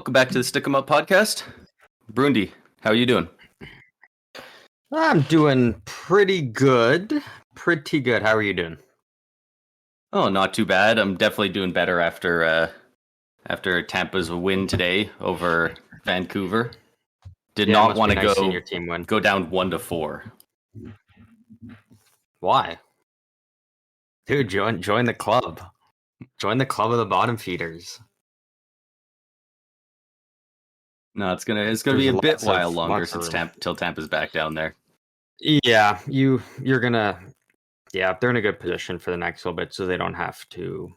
welcome back to the Stick 'em Up podcast. Brundy, how are you doing? I'm doing pretty good. Pretty good. How are you doing? Oh, not too bad. I'm definitely doing better after Tampa's win today over Vancouver. Did Yeah, it not must want be to nice seeing your team win. go down 1-4. Why? Dude, join the club. Join the club of the bottom feeders. No, it's gonna There's be a bit lots of while longer locker since room. till Tampa's back down there. Yeah, you're gonna. Yeah, they're in a good position for the next little bit, so they don't have to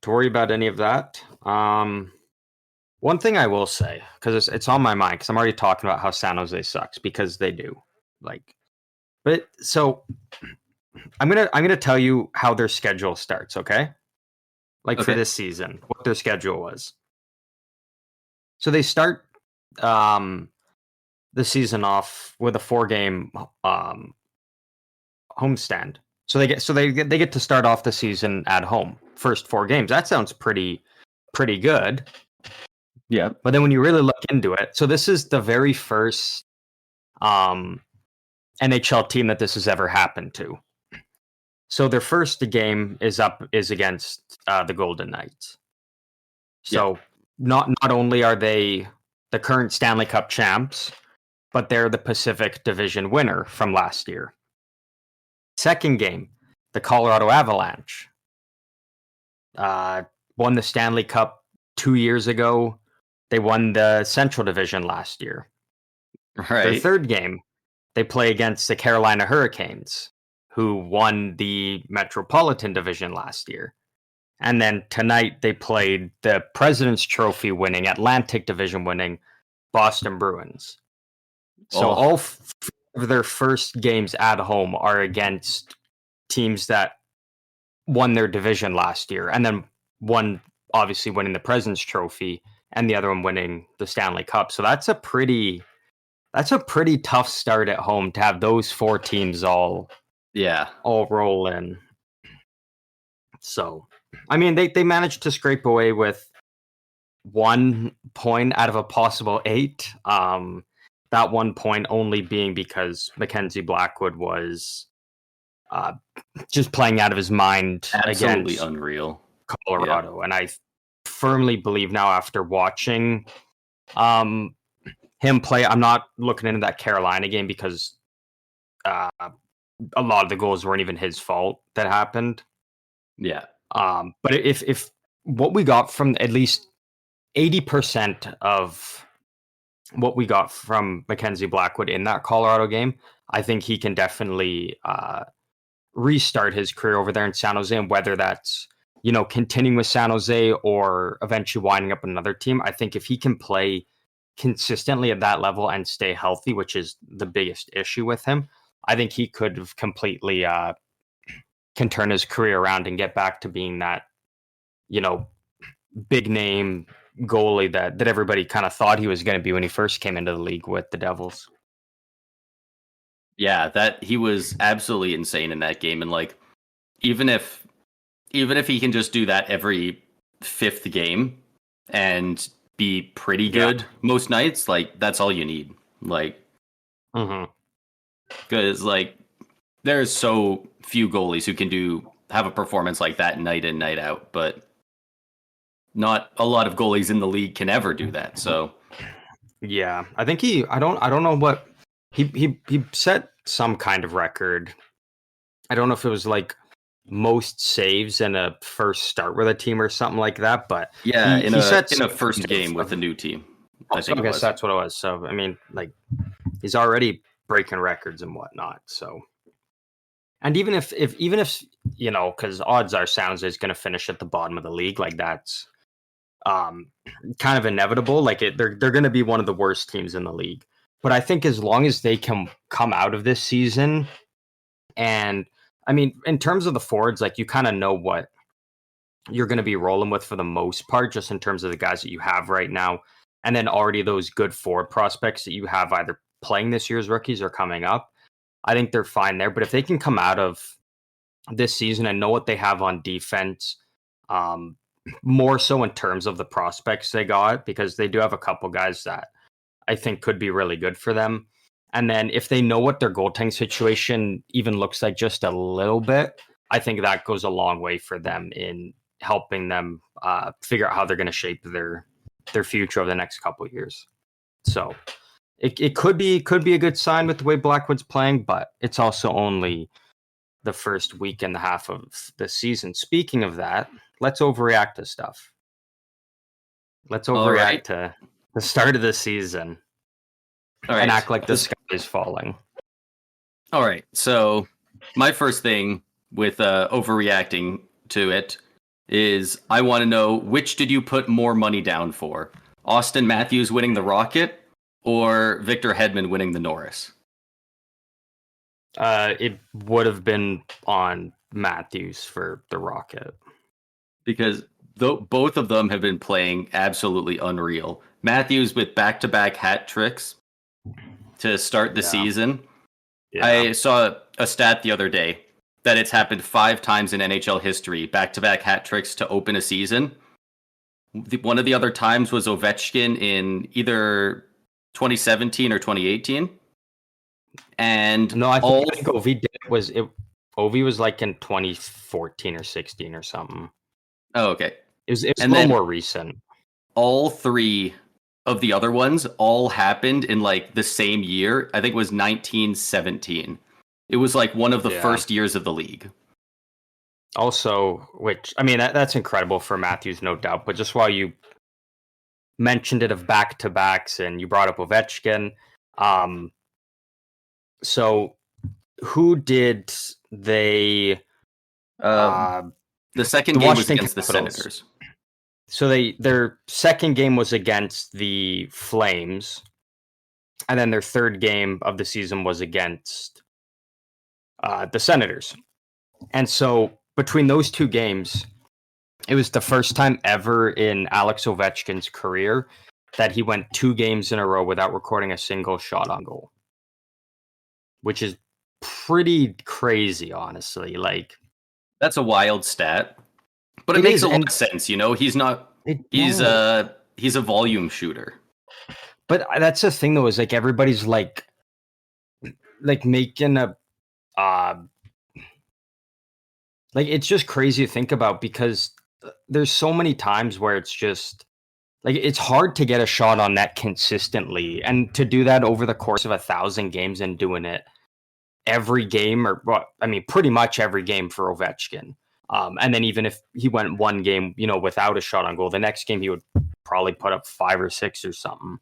worry about any of that. One thing I will say, because it's on my mind, because I'm already talking about how San Jose sucks, because they do. But so I'm gonna tell you how their schedule starts, okay? For Okay. this season, what their schedule was. So they start the season off with a 4-game homestand. So they get to start off the season at home. First 4 games. That sounds pretty good. Yeah. But then when you really look into it, so this is the very first NHL team that this has ever happened to. So their first game is against the Golden Knights. So not only are they the current Stanley Cup champs, but they're the Pacific Division winner from last year. Second game, the Colorado Avalanche won the Stanley Cup 2 years ago. They won the Central Division last year. Right. Their third game, they play against the Carolina Hurricanes, who won the Metropolitan Division last year. And then tonight they played the President's Trophy winning, Atlantic Division winning Boston Bruins. So all 4 of their first games at home are against teams that won their division last year, and then one obviously winning the President's Trophy and the other one winning the Stanley Cup. So that's a pretty tough start at home to have those 4 teams all roll in. So, I mean, they managed to scrape away with 1 point out of a possible 8. That 1 point only being because Mackenzie Blackwood was just playing out of his mind. Absolutely against unreal. Colorado. And I firmly believe now, after watching him play, I'm not looking into that Carolina game because a lot of the goals weren't even his fault that happened. Yeah. But if what we got from at least 80% of what we got from Mackenzie Blackwood in that Colorado game, I think he can definitely restart his career over there in San Jose. And whether that's, continuing with San Jose or eventually winding up another team, I think if he can play consistently at that level and stay healthy, which is the biggest issue with him, I think he could have completely can turn his career around and get back to being that, big name goalie that everybody kind of thought he was going to be when he first came into the league with the Devils. Yeah, that he was absolutely insane in that game, and even if he can just do that every 5th game and be pretty good most nights, that's all you need. Because there's so few goalies who can have a performance like that night in, night out, but not a lot of goalies in the league can ever do that. So yeah, I think I don't know what he set some kind of record. I don't know if it was most saves in a first start with a team or something like that, but yeah, in a first game with a new team. I guess that's what it was. So I mean, he's already breaking records and whatnot. So, and even if because odds are San Jose is going to finish at the bottom of the league, that's kind of inevitable. They're going to be one of the worst teams in the league. But I think as long as they can come out of this season, and I mean, in terms of the forwards, you kind of know what you're going to be rolling with for the most part, just in terms of the guys that you have right now. And then already those good forward prospects that you have either playing this year's rookies or coming up, I think they're fine there. But if they can come out of this season and know what they have on defense, more so in terms of the prospects they got, because they do have a couple guys that I think could be really good for them. And then if they know what their goaltending situation even looks like just a little bit, I think that goes a long way for them in helping them figure out how they're going to shape their future over the next couple of years. So it could be a good sign with the way Blackwood's playing, but it's also only the first week and a half of the season. Speaking of that, let's overreact to stuff. Let's overreact to the start of the season and act like the sky is falling. All right. So my first thing with overreacting to it is I want to know, which did you put more money down for? Austin Matthews winning the Rocket or Victor Hedman winning the Norris? It would have been on Matthews for the Rocket. Because both of them have been playing absolutely unreal. Matthews with back-to-back hat tricks to start the season. Yeah. I saw a stat the other day that it's happened 5 times in NHL history, back-to-back hat tricks to open a season. One of the other times was Ovechkin in either 2017 or 2018. And no, I think Ovi Ovi was like in 2014 or 16 or something. Oh, okay. It was a little more recent. All 3 of the other ones all happened in like the same year. I think it was 1917. It was like one of the first years of the league. Also, which, I mean, that's incredible for Matthews, no doubt. But just while you mentioned it of back-to-backs and you brought up Ovechkin, so who did they... the second game was against the Senators. So their second game was against the Flames, and then their third game of the season was against the Senators. And so between those 2 games, it was the first time ever in Alex Ovechkin's career that he went 2 games in a row without recording a single shot on goal, which is pretty crazy, honestly. Like, that's a wild stat, but it makes a lot of sense. You know, he's a volume shooter. But that's the thing, though, is like everybody's like making a like, it's just crazy to think about, because there's so many times where it's just like it's hard to get a shot on net consistently, and to do that over the course of 1,000 games and doing it every game, or well, I mean, pretty much every game for Ovechkin. And then even if he went 1 game, without a shot on goal, the next game he would probably put up 5 or 6 or something.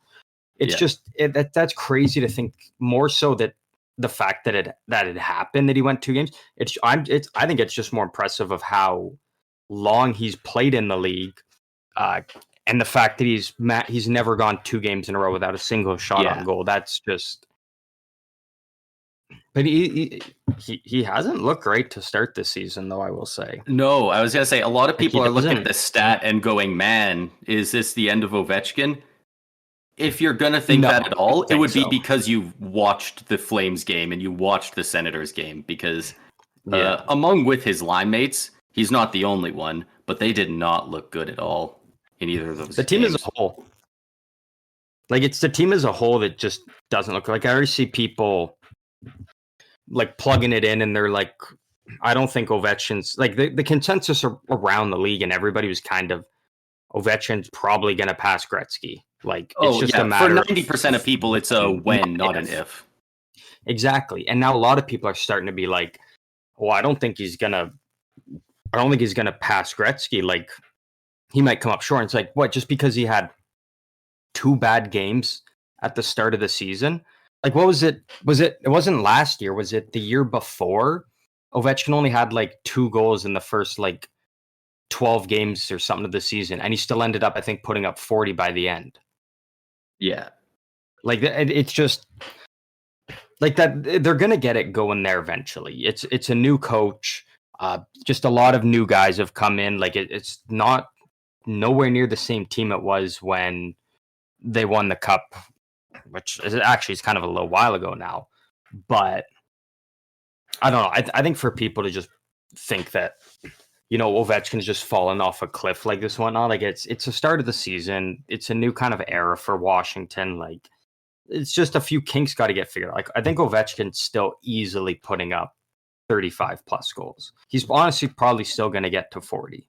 It's just that's crazy to think. More so that the fact that it happened, that he went 2 games. I think it's just more impressive of how long he's played in the league, and the fact that he's never gone 2 games in a row without a single shot on goal. That's just. But he hasn't looked great to start this season, though, I will say. No, I was going to say, a lot of people are looking at this stat and going, man, is this the end of Ovechkin? If you're going to think that at all, it would be because you've watched the Flames game and you watched the Senators game, because with his line mates, he's not the only one, but they did not look good at all in either of those games. The team as a whole. Like, it's the team as a whole that just doesn't look like. I already see people like plugging it in, and they're like, I don't think Ovechkin's like the consensus around the league, and everybody was kind of, Ovechkin's probably going to pass Gretzky. Like, it's just a matter. For 90% of people, it's a when, not an if. Exactly. And now a lot of people are starting to be like, well, I don't think he's gonna pass Gretzky. Like, he might come up short. And it's like, what? Just because he had 2 bad games at the start of the season? Like, what was it? It wasn't last year. Was it the year before? Ovechkin only had like 2 goals in the first like 12 games or something of the season, and he still ended up, I think, putting up 40 by the end. Yeah. Like, it's just like that. They're going to get it going there eventually. It's a new coach. Just a lot of new guys have come in. Like, it's not nowhere near the same team it was when they won the cup, which is actually kind of a little while ago now. But I don't know. I think for people to just think that, Ovechkin's just fallen off a cliff like this whatnot. Like it's the start of the season. It's a new kind of era for Washington. Like it's just a few kinks got to get figured out. Like I think Ovechkin's still easily putting up 35 plus goals. He's honestly probably still going to get to 40.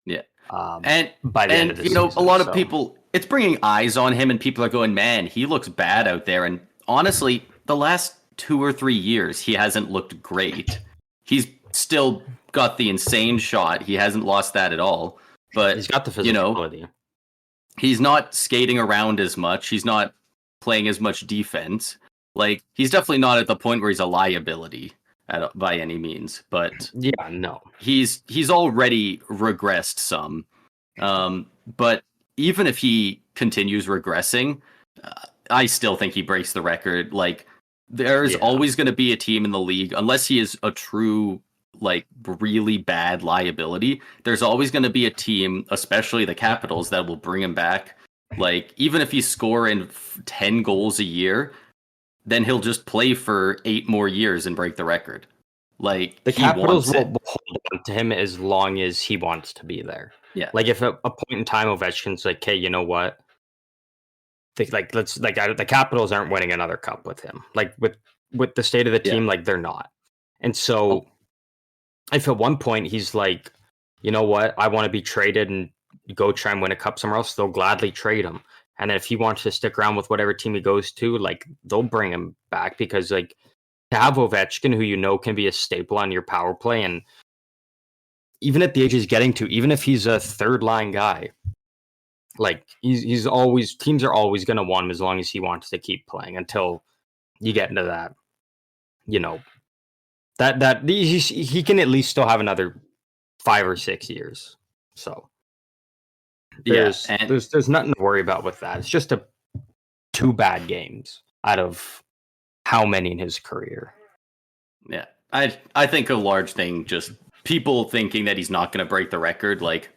Yeah. And by the end of the season, a lot of people, it's bringing eyes on him, and people are going, man, he looks bad out there. And honestly, the last 2 or 3 years, he hasn't looked great. He's still got the insane shot. He hasn't lost that at all. But he's got the physicality. He's not skating around as much. He's not playing as much defense. Like, he's definitely not at the point where he's a liability by any means. But yeah, no, he's already regressed some. But even if he continues regressing, I still think he breaks the record. Like, there's always going to be a team in the league, unless he is a true, like, really bad liability. There's always going to be a team, especially the Capitals, that will bring him back. Like, even if he's scoring 10 goals a year, then he'll just play for 8 more years and break the record. Like, the Capitals will hold on to him as long as he wants to be there. Yeah. Like, if at a point in time Ovechkin's like, hey, you know what? The Capitals aren't winning another cup with him. Like, with the state of the team, like, they're not. And so if at one point he's like, you know what, I want to be traded and go try and win a cup somewhere else, they'll gladly trade him. And then if he wants to stick around with whatever team he goes to, like, they'll bring him back, because, like, to have Ovechkin, who can be a staple on your power play, and even at the age he's getting to, even if he's a third line guy, like, he's always, teams are always going to want him as long as he wants to keep playing, until you get into that, that he can at least still have another 5 or 6 years. So there's nothing to worry about with that. It's just 2 bad games out of how many in his career. Yeah, I think a large thing, just people thinking that he's not going to break the record. Like,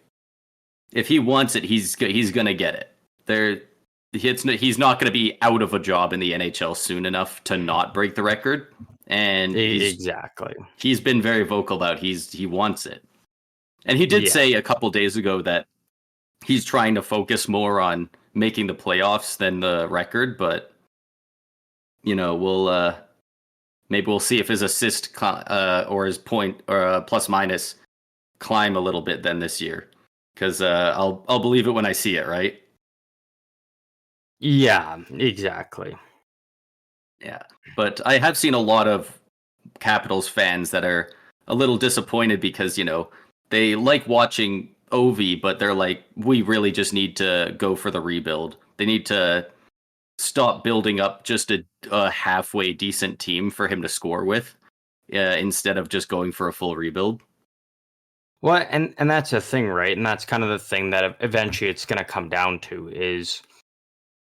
if he wants it, he's going to get it. He's not going to be out of a job in the NHL soon enough to not break the record. And he's been very vocal about he wants it. And he did say a couple days ago that he's trying to focus more on making the playoffs than the record. But maybe we'll see if his assist or his point or plus minus climb a little bit then this year, because I'll believe it when I see it, right? Yeah, exactly. Yeah, but I have seen a lot of Capitals fans that are a little disappointed because they like watching Ovi, but they're like, we really just need to go for the rebuild. They need to stop building up just a halfway decent team for him to score with, instead of just going for a full rebuild. Well, and that's the thing, right? And that's kind of the thing that eventually it's going to come down to is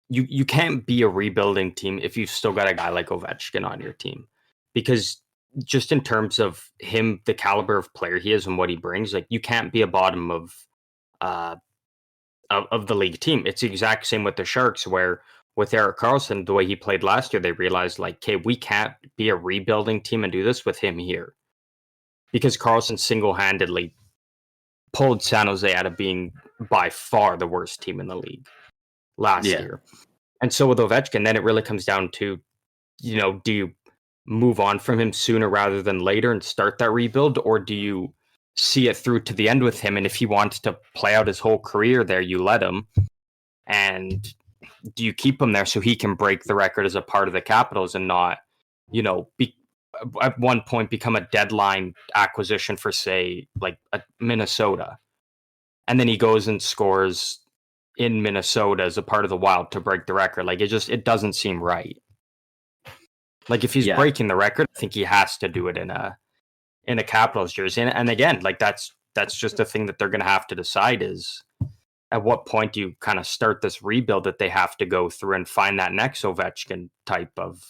you can't be a rebuilding team if you've still got a guy like Ovechkin on your team, because just in terms of him, the caliber of player he is and what he brings, like, you can't be a bottom of the league team. It's the exact same with the Sharks, where with Erik Karlsson, the way he played last year, they realized, like, okay, we can't be a rebuilding team and do this with him here, because Karlsson single-handedly pulled San Jose out of being by far the worst team in the league last year. And so with Ovechkin, then it really comes down to, do you move on from him sooner rather than later and start that rebuild, or do you see it through to the end with him? And if he wants to play out his whole career there, you let him. And do you keep him there so he can break the record as a part of the Capitals and not, at one point become a deadline acquisition for, say, like a Minnesota, and then he goes and scores in Minnesota as a part of the Wild to break the record? Like, it doesn't seem right. Like, if he's breaking the record, I think he has to do it in a Capitals jersey. And again, like, that's just a thing that they're going to have to decide is, at what point do you kind of start this rebuild that they have to go through and find that next Ovechkin type of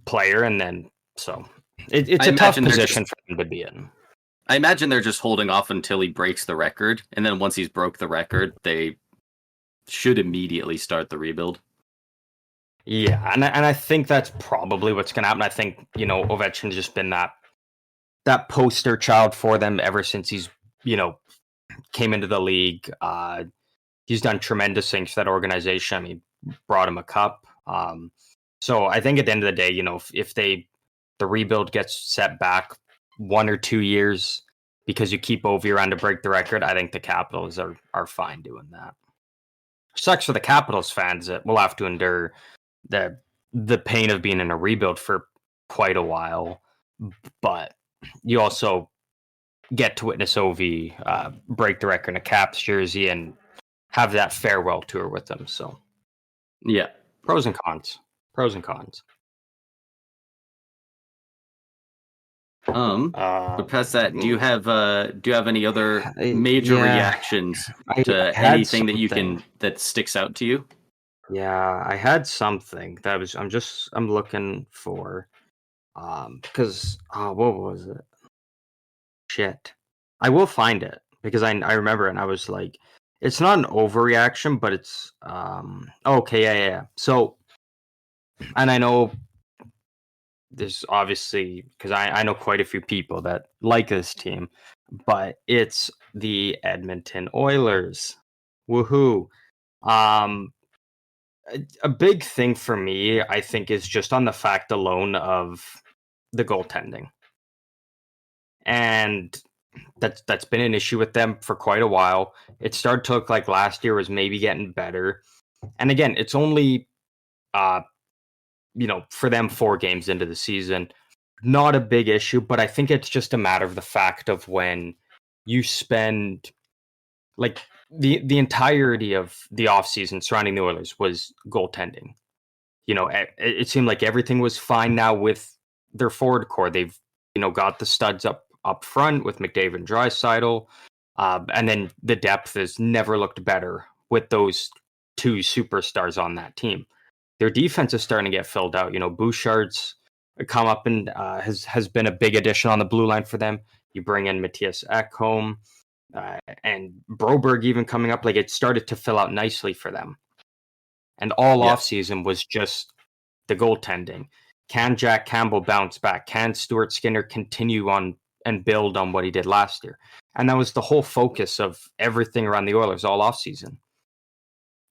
player? And then, so it's a tough position for him to be in. I imagine they're just holding off until he breaks the record, and then once he's broke the record, they should immediately start the rebuild. Yeah, and I think that's probably what's going to happen. I think, Ovechkin's just been that that poster child for them ever since he's, came into the league. He's done tremendous things for that organization. I mean, brought him a cup. So I think at the end of the day, if the rebuild gets set back 1 or 2 years because you keep Ovi around to break the record, I think the Capitals are fine doing that. Sucks for the Capitals fans that will have to endure the pain of being in a rebuild for quite a while, but you also get to witness Ovi break the record in a Caps jersey and have that farewell tour with them. So, yeah, pros and cons. Pros and cons. But past that, do you have any other major reactions to anything that sticks out to you? Yeah, I had something that I'm looking for, because what was it? Shit, I will find it because I remember it and I was like, it's not an overreaction, but it's okay, yeah. So, and I know there's obviously, because I know quite a few people that like this team, but it's the Edmonton Oilers. Woohoo! Um, a big thing for me, I think, is just on the fact alone of the goaltending, and that's been an issue with them for quite a while. It started to look like last year was maybe getting better, and again, it's only for them 4 games into the season, not a big issue, but I think it's just a matter of the fact of when you spend like the entirety of the offseason surrounding the Oilers was goaltending. It seemed like everything was fine now with their forward core. They've got the studs up front with McDavid and Draisaitl, and then the depth has never looked better with those 2 superstars on that team. Their defense is starting to get filled out. Bouchard's come up and has been a big addition on the blue line for them. You bring in Matthias Ekholm and Broberg even coming up. Like, it started to fill out nicely for them. And all offseason was just the goaltending. Can Jack Campbell bounce back? Can Stuart Skinner continue on and build on what he did last year? And that was the whole focus of everything around the Oilers all offseason.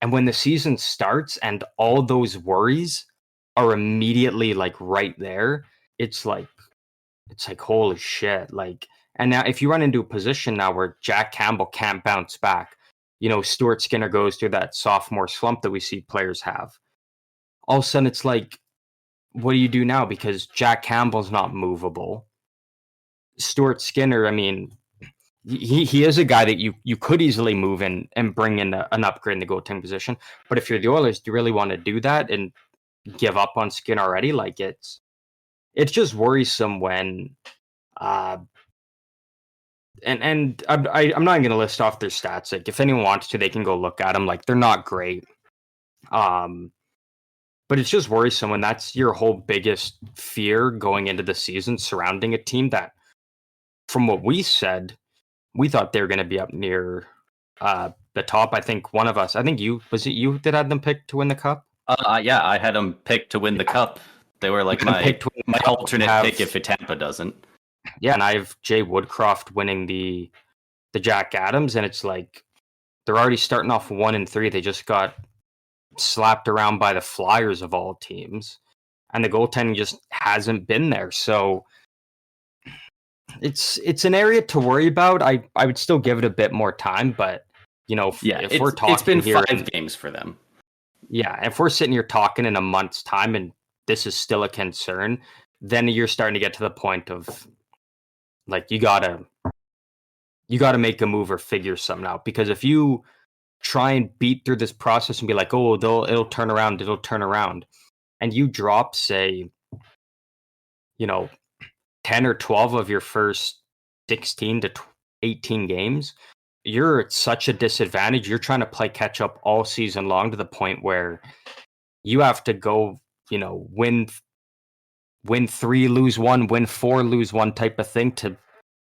And when the season starts and all those worries are immediately like right there, it's like holy shit. Like, and now if you run into a position now where Jack Campbell can't bounce back, Stuart Skinner goes through that sophomore slump that we see players have. All of a sudden it's like, what do you do now? Because Jack Campbell's not movable. Stuart Skinner, I mean, he is a guy that you could easily move in and bring in an upgrade in the goaltending position. But if you're the Oilers, do you really want to do that and give up on Skinner already? Like, it's just worrisome when and I'm not even going to list off their stats. Like, if anyone wants to, they can go look at them. Like, they're not great. But it's just worrisome when that's your whole biggest fear going into the season surrounding a team that, from what we said, we thought they were going to be up near the top. I think you that had them picked to win the cup? Yeah, I had them picked to win the cup. They were like my alternate pick if Tampa doesn't. Yeah, and I have Jay Woodcroft winning the Jack Adams, and it's like they're already starting off 1-3. They just got slapped around by the Flyers of all teams, and the goaltending just hasn't been there. So it's an area to worry about. I would still give it a bit more time, but if we're talking, it's been 5 games for them. Yeah, if we're sitting here talking in a month's time and this is still a concern, then you're starting to get to the point of like you gotta make a move or figure something out. Because if you try and beat through this process and be like, oh, it'll turn around, and you drop, say, 10 or 12 of your first 16 to 18 games, you're at such a disadvantage. You're trying to play catch up all season long to the point where you have to go, win 3, lose 1, win 4, lose 1 type of thing to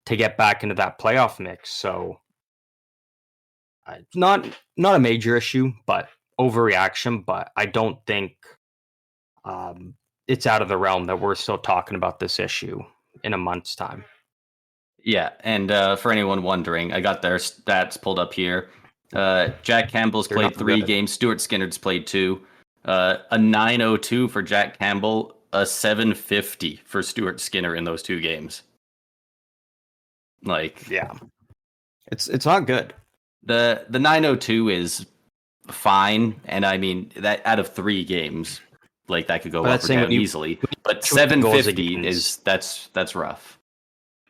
get back into that playoff mix. So not a major issue, but overreaction. But I don't think it's out of the realm that we're still talking about this issue in a month's time. Yeah, and for anyone wondering, I got their stats pulled up here. Jack Campbell's They're played not 3 good. games. Stuart Skinner's played 2. A 902 for Jack Campbell, a 750 for Stuart Skinner in those 2 games. Like, Yeah, it's not good. the 902 is fine, and I mean that out of 3 games, like that could go But up that's or saying down when you easily. But shoot goals 750 against, is that's rough.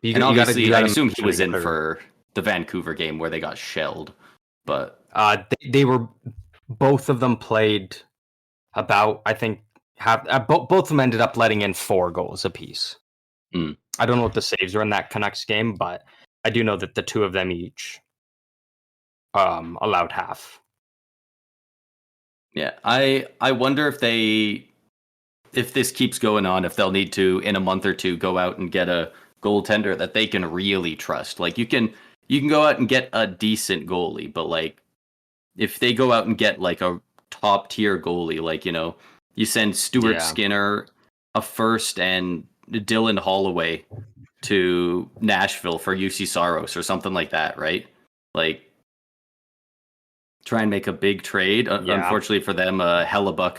you And got you obviously, got I to assume make he sure was the in other. for the Vancouver game where they got shelled. But They were both of them played about, I think, both of them ended up letting in 4 goals apiece. hmm. I don't know what the saves were in that Canucks game, but I do know that the 2 of them each allowed half. Yeah, I wonder if this keeps going on, if they'll need to in a month or two go out and get a goaltender that they can really trust. Like you can go out and get a decent goalie, but like if they go out and get like a top tier goalie, like you send Stuart Yeah. Skinner a first and Dylan Holloway to Nashville for UC Saros or something like that, right? Like try and make a big trade. Yeah. Unfortunately for them, Hellebuck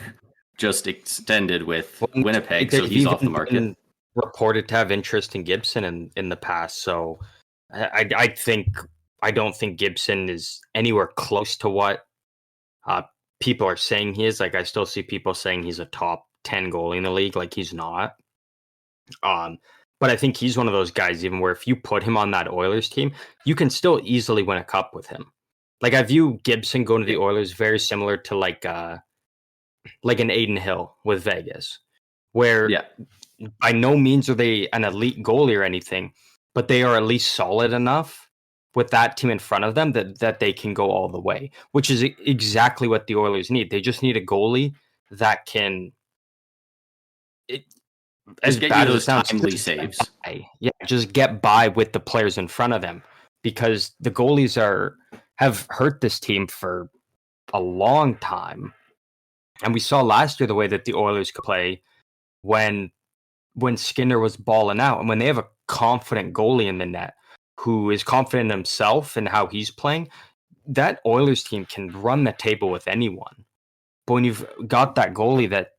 just extended with Well, Winnipeg, so they've he's off the even market. been reported to have interest in Gibson in the past. So I think I don't think Gibson is anywhere close to what uh, people are saying he is. Like I still see people saying he's a top 10 goalie in the league. Like he's not. Um, but I think he's one of those guys, even where if you put him on that Oilers team, you can still easily win a cup with him. Like I view Gibson going to the Yeah, Oilers very similar to like an Aiden Hill with Vegas, where yeah. by no means are they an elite goalie or anything, but they are at least solid enough with that team in front of them that they can go all the way, which is exactly what the Oilers need. They just need a goalie that can, it, Just as get you bad as it those sounds, timely just get saves. by. Yeah, just get by with the players in front of them because the goalies have hurt this team for a long time. And we saw last year the way that the Oilers could play when Skinner was balling out and when they have a confident goalie in the net who is confident in himself and how he's playing, that Oilers team can run the table with anyone. But when you've got that goalie that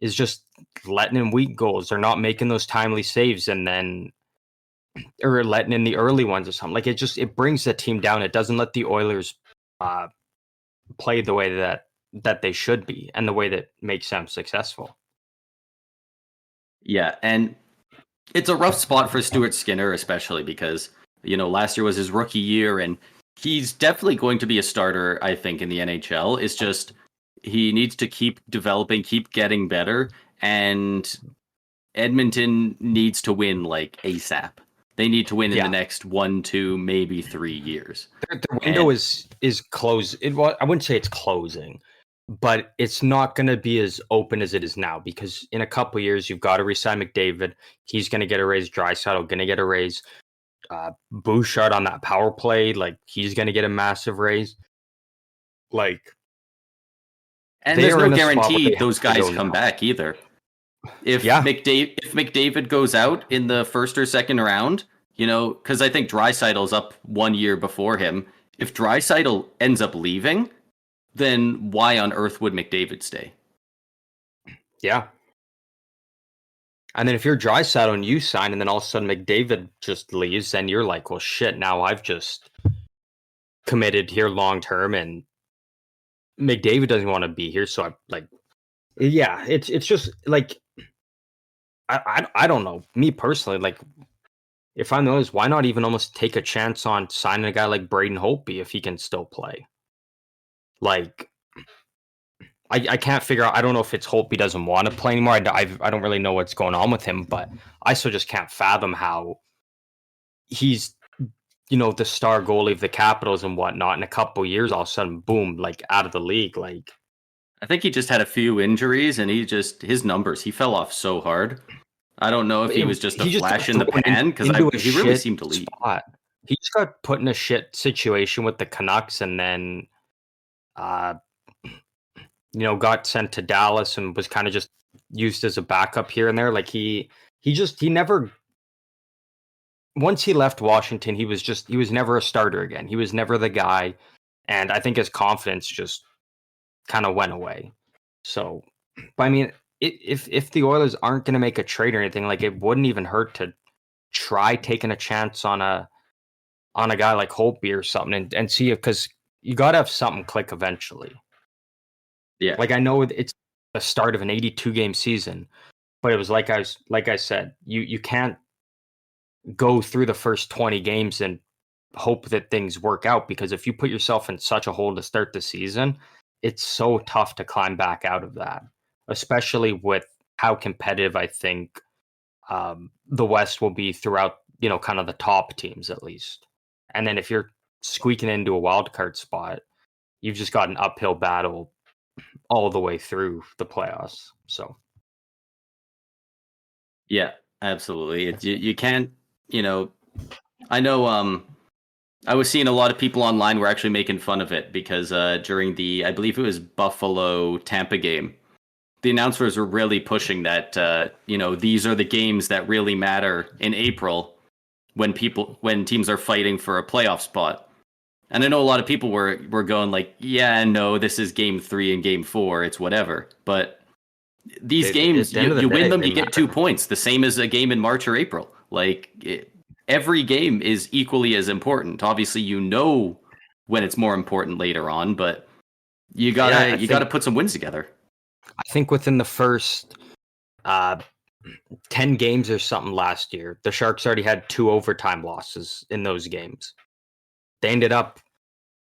is just letting in weak goals or not making those timely saves and then or letting in the early ones or something, like it brings the team down. It doesn't let the Oilers uh, play the way that they should be and the way that makes them successful. Yeah, and it's a rough spot for Stuart Skinner, especially because last year was his rookie year, and he's definitely going to be a starter. I think in the NHL. It's just he needs to keep developing, keep getting better, and Edmonton needs to win like ASAP. They need to win in the Yeah, next 1, 2, maybe 3 years. their window And is closed. Well, I wouldn't say it's closing, but it's not going to be as open as it is now because in a couple of years you've got to resign McDavid. He's going to get a raise. Draisaitl going to get a raise. Bouchard on that power play, like he's going to get a massive raise. Like and they there's are no in a spot where they guarantee have those to guys go come now. back either. Yeah, If McDavid goes out in the first or second round, because I think Draisaitl's up 1 year before him. If Draisaitl ends up leaving, then why on earth would McDavid stay? yeah. And then if you're Draisaitl and you sign, and then all of a sudden McDavid just leaves, then you're like, well, shit. Now I've just committed here long term, and McDavid doesn't want to be here. So I like, yeah. It's just like I don't know. Me personally, like if I'm the Oilers, why not even almost take a chance on signing a guy like Braden Holtby if he can still play? Like I can't figure out. I don't know if it's Holtby doesn't want to play anymore. I don't really know what's going on with him, but I still just can't fathom how he's the star goalie of the Capitals and whatnot. In a couple years, all of a sudden, boom, like out of the league. Like I think he just had a few injuries, and his numbers he fell off so hard. I don't know if he was just a he just got flash in the thrown pan because into a he really shit seemed to leave. spot. He just got put in a shit situation with the Canucks, and then uh, got sent to Dallas and was kind of just used as a backup here and there. Like he never once he left Washington, he was never a starter again. He was never the guy, and I think his confidence just kind of went away. So, but I mean, if the Oilers aren't going to make a trade or anything, like it wouldn't even hurt to try taking a chance on a guy like Holtby or something and see if, because you got to have something click eventually. Yeah. Like I know it's the start of an 82 game season, but it was like I said, you can't go through the first 20 games and hope that things work out, because if you put yourself in such a hole to start the season, it's so tough to climb back out of that, especially with how competitive I think the West will be throughout, kind of the top teams at least. And then if you're squeaking into a wild card spot, you've just got an uphill battle all the way through the playoffs. So, Yeah, absolutely. You can't, I know I was seeing a lot of people online were actually making fun of it because during the, I believe it was Buffalo Tampa game, the announcers were really pushing that these are the games that really matter in April when teams are fighting for a playoff spot. And I know a lot of people were going like, yeah, no, this is game 3 and game 4, it's whatever. But these games, you win them, you get 2 points, the same as a game in March or April. Like every game is equally as important. Obviously, when it's more important later on, but you gotta put some wins together. I think within the first 10 games or something last year, the Sharks already had 2 overtime losses in those games. They ended up,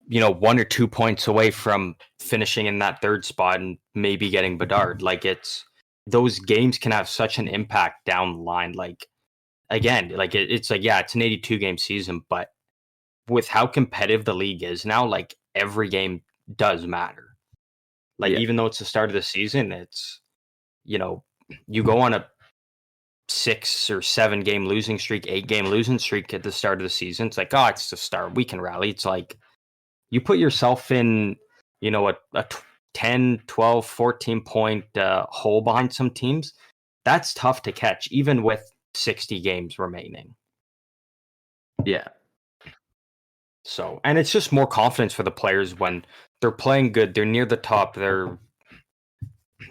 1 or 2 points away from finishing in that third spot and maybe getting Bedard. Like those games can have such an impact down the line. Like again, like it's like, yeah, it's an 82 game season, but with how competitive the league is now, like every game does matter. Like even though it's the start of the season, it's, you go on a 6 or 7 game losing streak, 8 game losing streak at the start of the season. It's like, oh, it's the start. We can rally. It's like you put yourself in, a 10, 12, 14 point hole behind some teams. That's tough to catch, even with 60 games remaining. Yeah. So, and it's just more confidence for the players when they're playing good. They're near the top. They're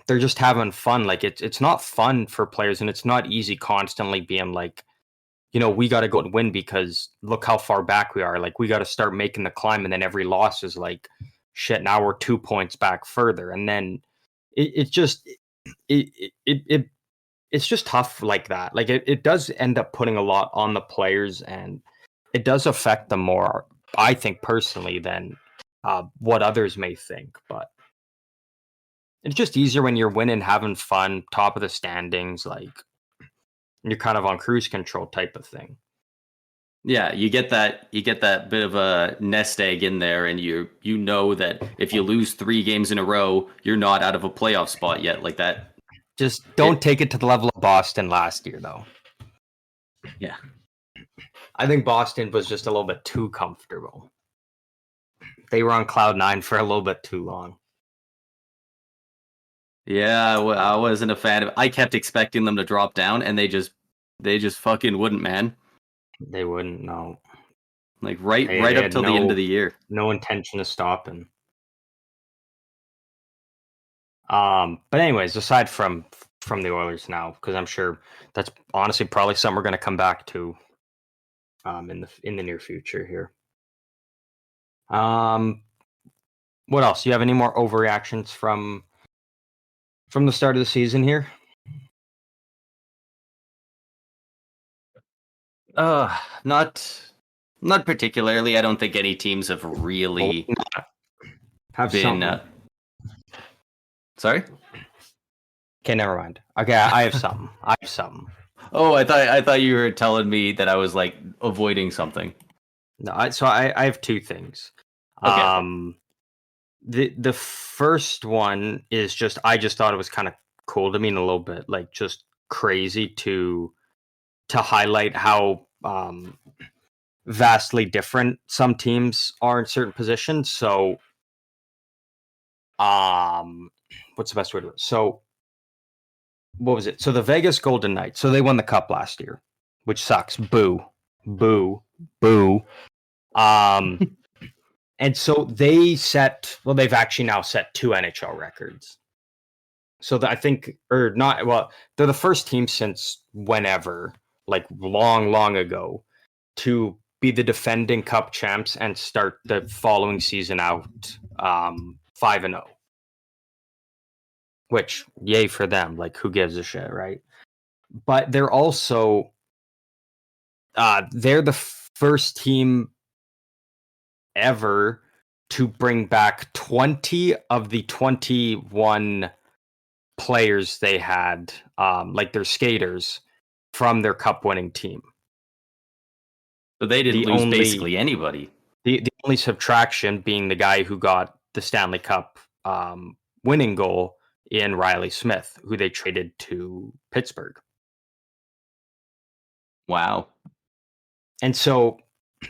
just having fun. Like it's not fun for players, and it's not easy constantly being like, we got to go and win because look how far back we are. Like we got to start making the climb, and then every loss is like, shit. Now we're 2 points back further, and then it's just tough like that. Like it does end up putting a lot on the players, and it does affect them more, I think personally, than what others may think. But it's just easier when you're winning, having fun, top of the standings, like you're kind of on cruise control type of thing. Yeah, you get that bit of a nest egg in there, and you know that if you lose 3 games in a row, you're not out of a playoff spot yet. Like that. Just don't take it to the level of Boston last year, though. Yeah. I think Boston was just a little bit too comfortable. They were on cloud 9 for a little bit too long. Yeah, I wasn't a fan of it. I kept expecting them to drop down, and they just fucking wouldn't, man. They wouldn't, no. Like right up till the end of the year. No intention of stopping. But anyways, aside from the Oilers now, because I'm sure that's honestly probably something we're going to come back to in the near future here. What else? Do you have any more overreactions from the start of the season here? Not particularly. I don't think any teams have really been. Sorry. Okay, never mind. Okay, I have something. Oh, I thought you were telling me that I was like avoiding something. No, I have 2 things. Okay. The first one is I just thought it was kind of cool to me and a little bit like just crazy to highlight how vastly different some teams are in certain positions. So, what's the best way to do it? So, what was it? So the Vegas Golden Knights. So they won the cup last year, which sucks. Boo. Boo. And so they've actually now set 2 NHL records. So I think, or not, well, they're the first team since whenever, like long ago, to be the defending Cup champs and start the following season out 5-0. Which, yay for them. Like, who gives a shit, right? But they're also, they're the first team ever to bring back 20 of the 21 players they had, like their skaters, from their cup winning team. So they didn't lose basically anybody. The only subtraction being the guy who got the Stanley Cup winning goal in Riley Smith, who they traded to Pittsburgh. Wow. And so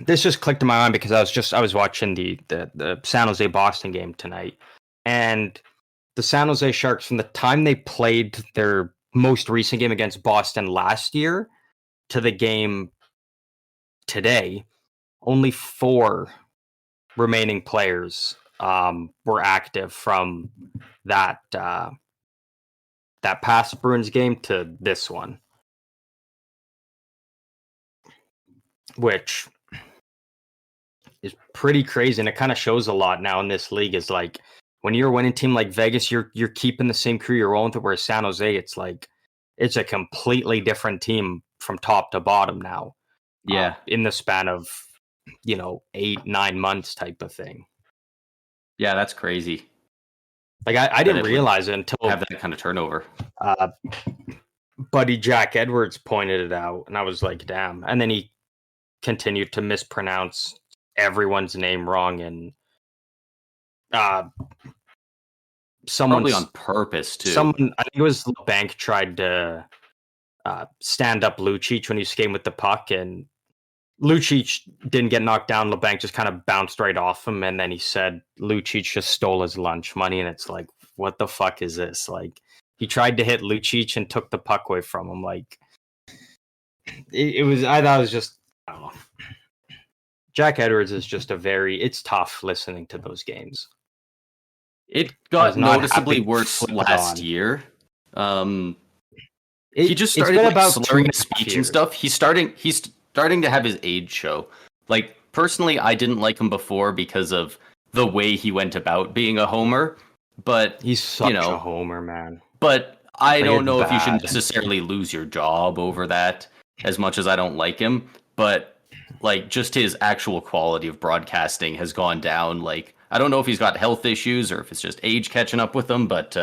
this just clicked in my mind because I was watching the San Jose Boston game tonight, and the San Jose Sharks, from the time they played their most recent game against Boston last year to the game today, only 4 remaining players were active from that past Bruins game to this one, which is pretty crazy, and it kind of shows a lot now in this league. Is like, when you're a winning team like Vegas, you're keeping the same crew you're rolling with. Whereas San Jose, it's like it's a completely different team from top to bottom now. Yeah, in the span of 8-9 months type of thing. Yeah, that's crazy. Like I didn't realize it until have that kind of turnover. Buddy Jack Edwards pointed it out, and I was like, damn. And then he continued to mispronounce everyone's name wrong, and probably on purpose too. Someone, I think it was LeBanc, tried to stand up Lucic when he was skating with the puck, and Lucic didn't get knocked down. LeBanc just kind of bounced right off him, and then he said Lucic just stole his lunch money, and it's like, what the fuck is this? Like, he tried to hit Lucic and took the puck away from him. Like, it was, I thought it was just, I don't know. Jack Edwards is just it's tough listening to those games. It got noticeably worse last year. He just started slurring his speech and stuff. He's starting to have his age show. Like, personally, I didn't like him before because of the way he went about being a homer. But he's such a homer, man. But I don't know if you should necessarily lose your job over that, as much as I don't like him. But like, just his actual quality of broadcasting has gone down. Like, I don't know if he's got health issues or if it's just age catching up with him, but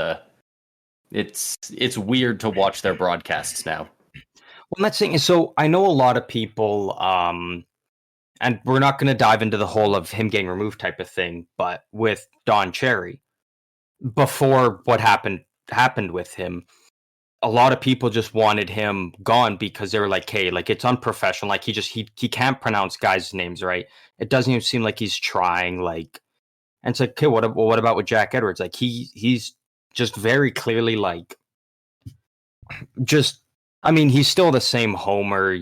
it's weird to watch their broadcasts now. Well, that's thing. So I know a lot of people, and we're not going to dive into the whole of him getting removed type of thing, but with Don Cherry, before what happened with him, a lot of people just wanted him gone because they were like, hey, like, it's unprofessional. Like, he can't pronounce guys' names right. It doesn't even seem like he's trying. Like, and it's like, okay, what about with Jack Edwards? Like, he's just very clearly, like, just, I mean, he's still the same homer,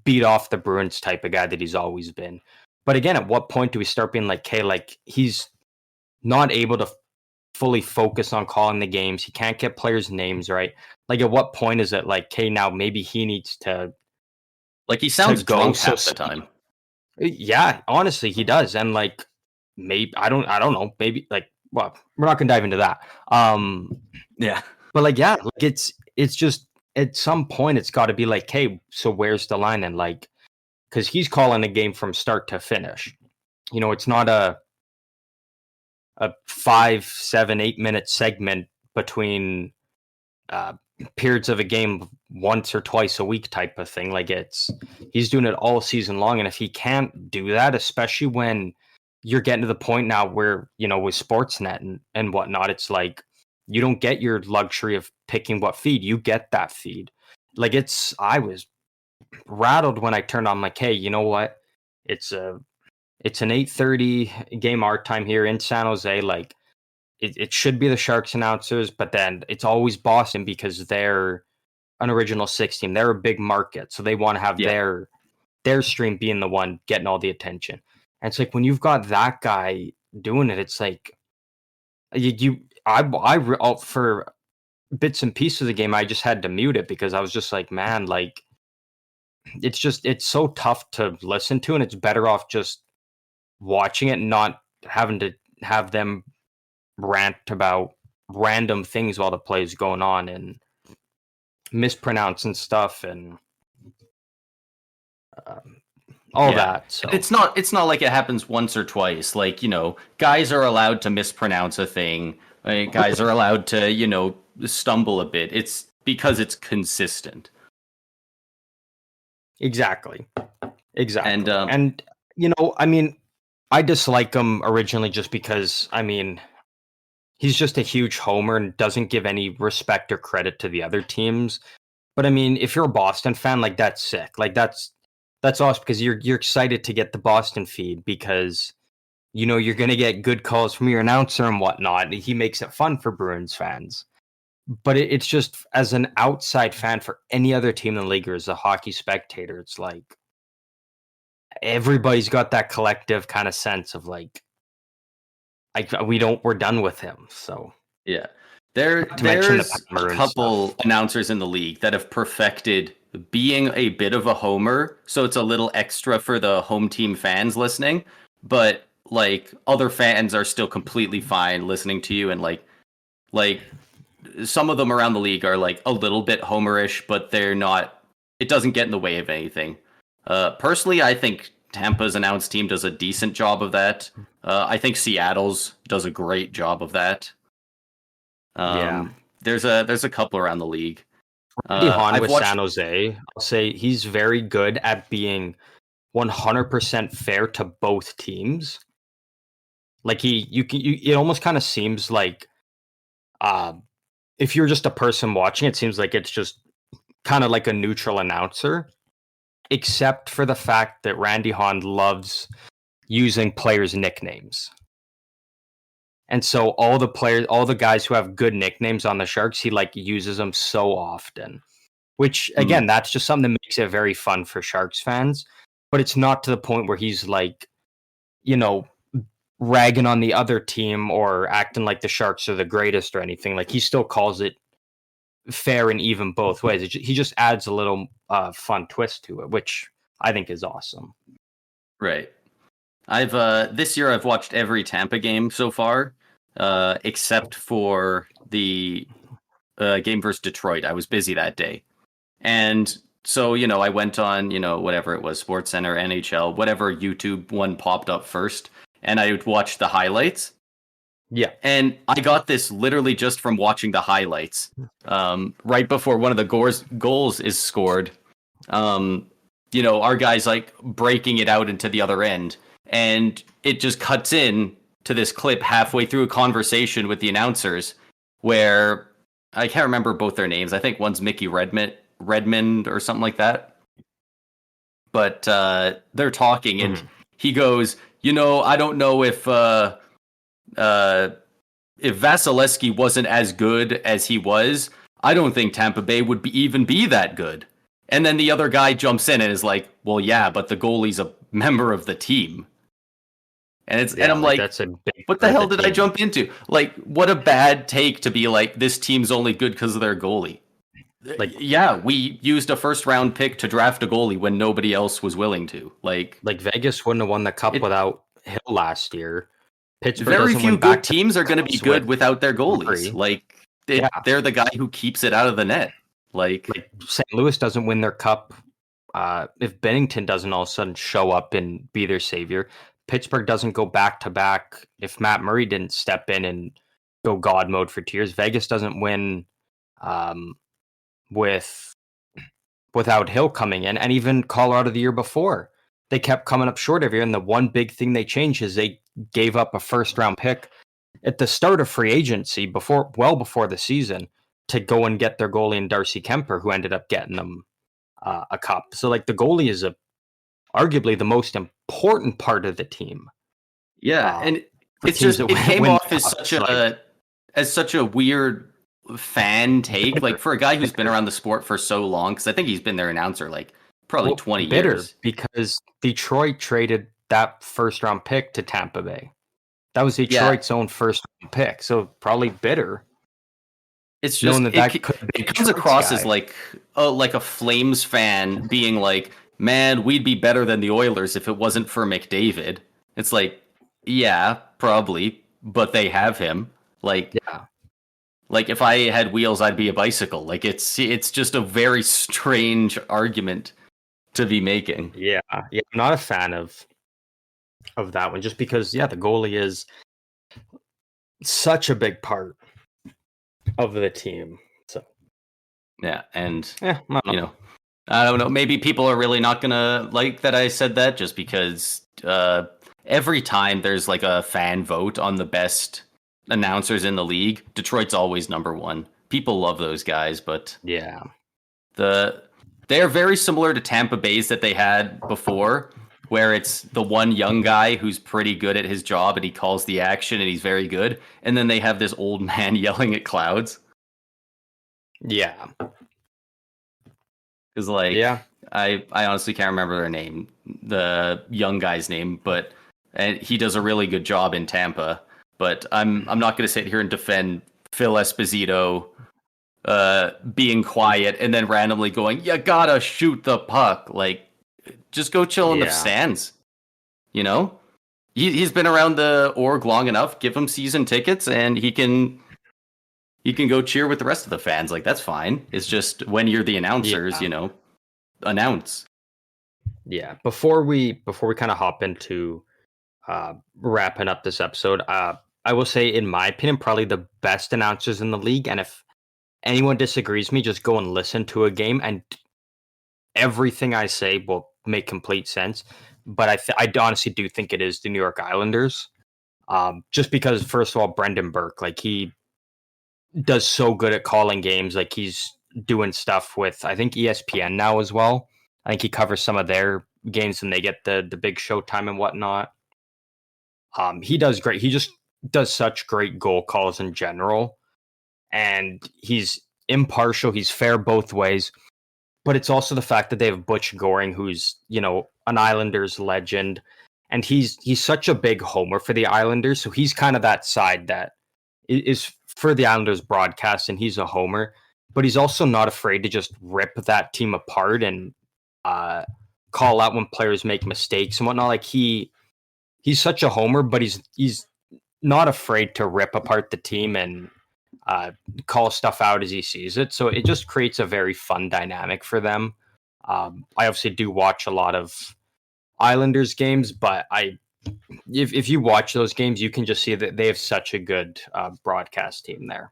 beat off the Bruins type of guy that he's always been. But again, at what point do we start being like, hey, like, he's not able to fully focus on calling the games. He can't get players' names right. Like, at what point is it like, hey, now maybe he needs to, like, he sounds drunk half the time. Yeah, honestly, he does. And like, maybe I don't know. Maybe, like, well, we're not gonna dive into that. Yeah, but like, yeah, like, it's just, at some point it's got to be like, hey, so where's the line? And like, because he's calling a game from start to finish. It's not a 5, 7, 8 minute segment between periods of a game once or twice a week type of thing. Like, he's doing it all season long. And if he can't do that, especially when you're getting to the point now where, with Sportsnet and whatnot, it's like, you don't get your luxury of picking what feed. You get that feed. Like, I was rattled when I turned on, like, hey, you know what? It's an 8:30 game our time here in San Jose. Like, it should be the Sharks announcers, but then it's always Boston because they're an original 6 team. They're a big market, so they want to have their their stream being the one getting all the attention. And it's like when you've got that guy doing it, it's like for bits and pieces of the game, I just had to mute it because I was just like, man, like it's so tough to listen to, and it's better off just watching it and not having to have them rant about random things while the play is going on and mispronouncing stuff and all that. So it's not like it happens once or twice. Like, guys are allowed to mispronounce a thing. Right? Guys are allowed to, stumble a bit. It's because it's consistent. Exactly. And I mean, I dislike him originally just because, I mean, he's just a huge homer and doesn't give any respect or credit to the other teams. But I mean, if you're a Boston fan, like that's sick. Like that's awesome because you're excited to get the Boston feed because you're gonna get good calls from your announcer and whatnot. He makes it fun for Bruins fans. But it's just as an outside fan for any other team in the league or as a hockey spectator, it's like everybody's got that collective kind of sense of like we're done with him. So yeah, there's a couple announcers in the league that have perfected being a bit of a homer, so it's a little extra for the home team fans listening, but like other fans are still completely fine listening to you, and like some of them around the league are like a little bit homerish, but they're not. It doesn't get in the way of anything. Personally, I think Tampa's announced team does a decent job of that. I think Seattle's does a great job of that. There's a couple around the league. Hahn with San Jose, I'll say he's very good at being 100% fair to both teams. Like it almost kind of seems like, if you're just a person watching, it seems like it's just kind of like a neutral announcer, except for the fact that Randy Hahn loves using players' nicknames. And so all the guys who have good nicknames on the Sharks, he like uses them so often. Which again, that's just something that makes it very fun for Sharks fans. But it's not to the point where he's like, ragging on the other team or acting like the Sharks are the greatest or anything. Like he still calls it fair and even both ways. He just adds a little fun twist to it, which I think is awesome. Right. I've this year I've watched every Tampa game so far, except for the game versus Detroit. I was busy that day, and so I went on whatever it was, SportsCenter, NHL, whatever YouTube one popped up first, and I watched the highlights. Yeah, and I got this literally just from watching the highlights. Right before one of the goals is scored, our guy's like breaking it out into the other end. And it just cuts in to this clip halfway through a conversation with the announcers where I can't remember both their names. I think one's Mickey Redmond or something like that. But they're talking and he goes, I don't know if Vasilevsky wasn't as good as he was, I don't think Tampa Bay would even be that good. And then the other guy jumps in and is like, well, yeah, but the goalie's a member of the team. And and I'm like that's a big what the hell did I jump into? Like, what a bad take to be like, this team's only good because of their goalie. Like, yeah, we used a first round pick to draft a goalie when nobody else was willing to. Like Vegas wouldn't have won the cup without Hill last year. Pittsburgh very few good teams are going to be good without their goalies. Like, they're the guy who keeps it out of the net. Like St. Louis doesn't win their cup if Bennington doesn't all of a sudden show up and be their savior. Pittsburgh doesn't go back-to-back if Matt Murray didn't step in and go God mode for 2 years. Vegas doesn't win without Hill coming in. And even Colorado the year before, they kept coming up short every year. And the one big thing they changed is they gave up a first-round pick at the start of free agency, well before the season, to go and get their goalie in Darcy Kemper, who ended up getting them a cup. So, like, the goalie is arguably the most important part of the team. Yeah, and it's just it came off as such a weird fan take, like for a guy who's been around the sport for so long, because I think he's been their announcer like probably 20 bitter years. because Detroit traded that first round pick to Tampa Bay. That was Yeah, Detroit's own first round pick, so probably bitter. it's Knowing just that could have been it comes Detroit's across as guy. like a Flames fan being like, "Man, we'd be better than the Oilers if it wasn't for McDavid." It's like, yeah, probably, but they have him. Yeah, Like if I had wheels, I'd be a bicycle. Like it's just a very strange argument to be making. yeah. I'm not a fan of that one, just because the goalie is such a big part of the team. So Yeah, and I don't you know. know, I don't know. Maybe people are really not gonna like that I said that just because every time there's like a fan vote on the best announcers in the league, Detroit's always number one. People love those guys, but Yeah, the they are very similar to Tampa Bay's that they had before, where it's the one young guy who's pretty good at his job and he calls the action and he's very good, and then they have this old man yelling at clouds. yeah, Because like yeah, I honestly can't remember their name, the young guy's name, but and he does a really good job in Tampa. But I'm not going to sit here and defend Phil Esposito being quiet and then randomly going, "You gotta shoot the puck." Like, just go chill in the yeah, stands. You know, he's been around the org long enough. Give him season tickets, and he can go cheer with the rest of the fans. Like that's fine. It's just when you're the announcers, yeah. announce. Yeah. Before we kind of hop into wrapping up this episode, I will say, in my opinion, probably the best announcers in the league. And if anyone disagrees with me, just go and listen to a game, and everything I say will make complete sense. But I honestly do think it is the New York Islanders. Just because, first of all, Brendan Burke, like he does so good at calling games. Like he's doing stuff with, I think, ESPN now as well. I think he covers some of their games and they get the big showtime and whatnot. He does great. He just does such great goal calls in general, and he's impartial. He's fair both ways. But it's also the fact that they have Butch Goring, who's an Islanders legend, and he's such a big homer for the Islanders. So he's kind of that side that is for the Islanders broadcast, and he's a homer. But he's also not afraid to just rip that team apart and call out when players make mistakes and whatnot. Like he's such a homer, but he's not afraid to rip apart the team and call stuff out as he sees it. So it just creates a very fun dynamic for them. I obviously do watch a lot of Islanders games, but if you watch those games, you can just see that they have such a good broadcast team there.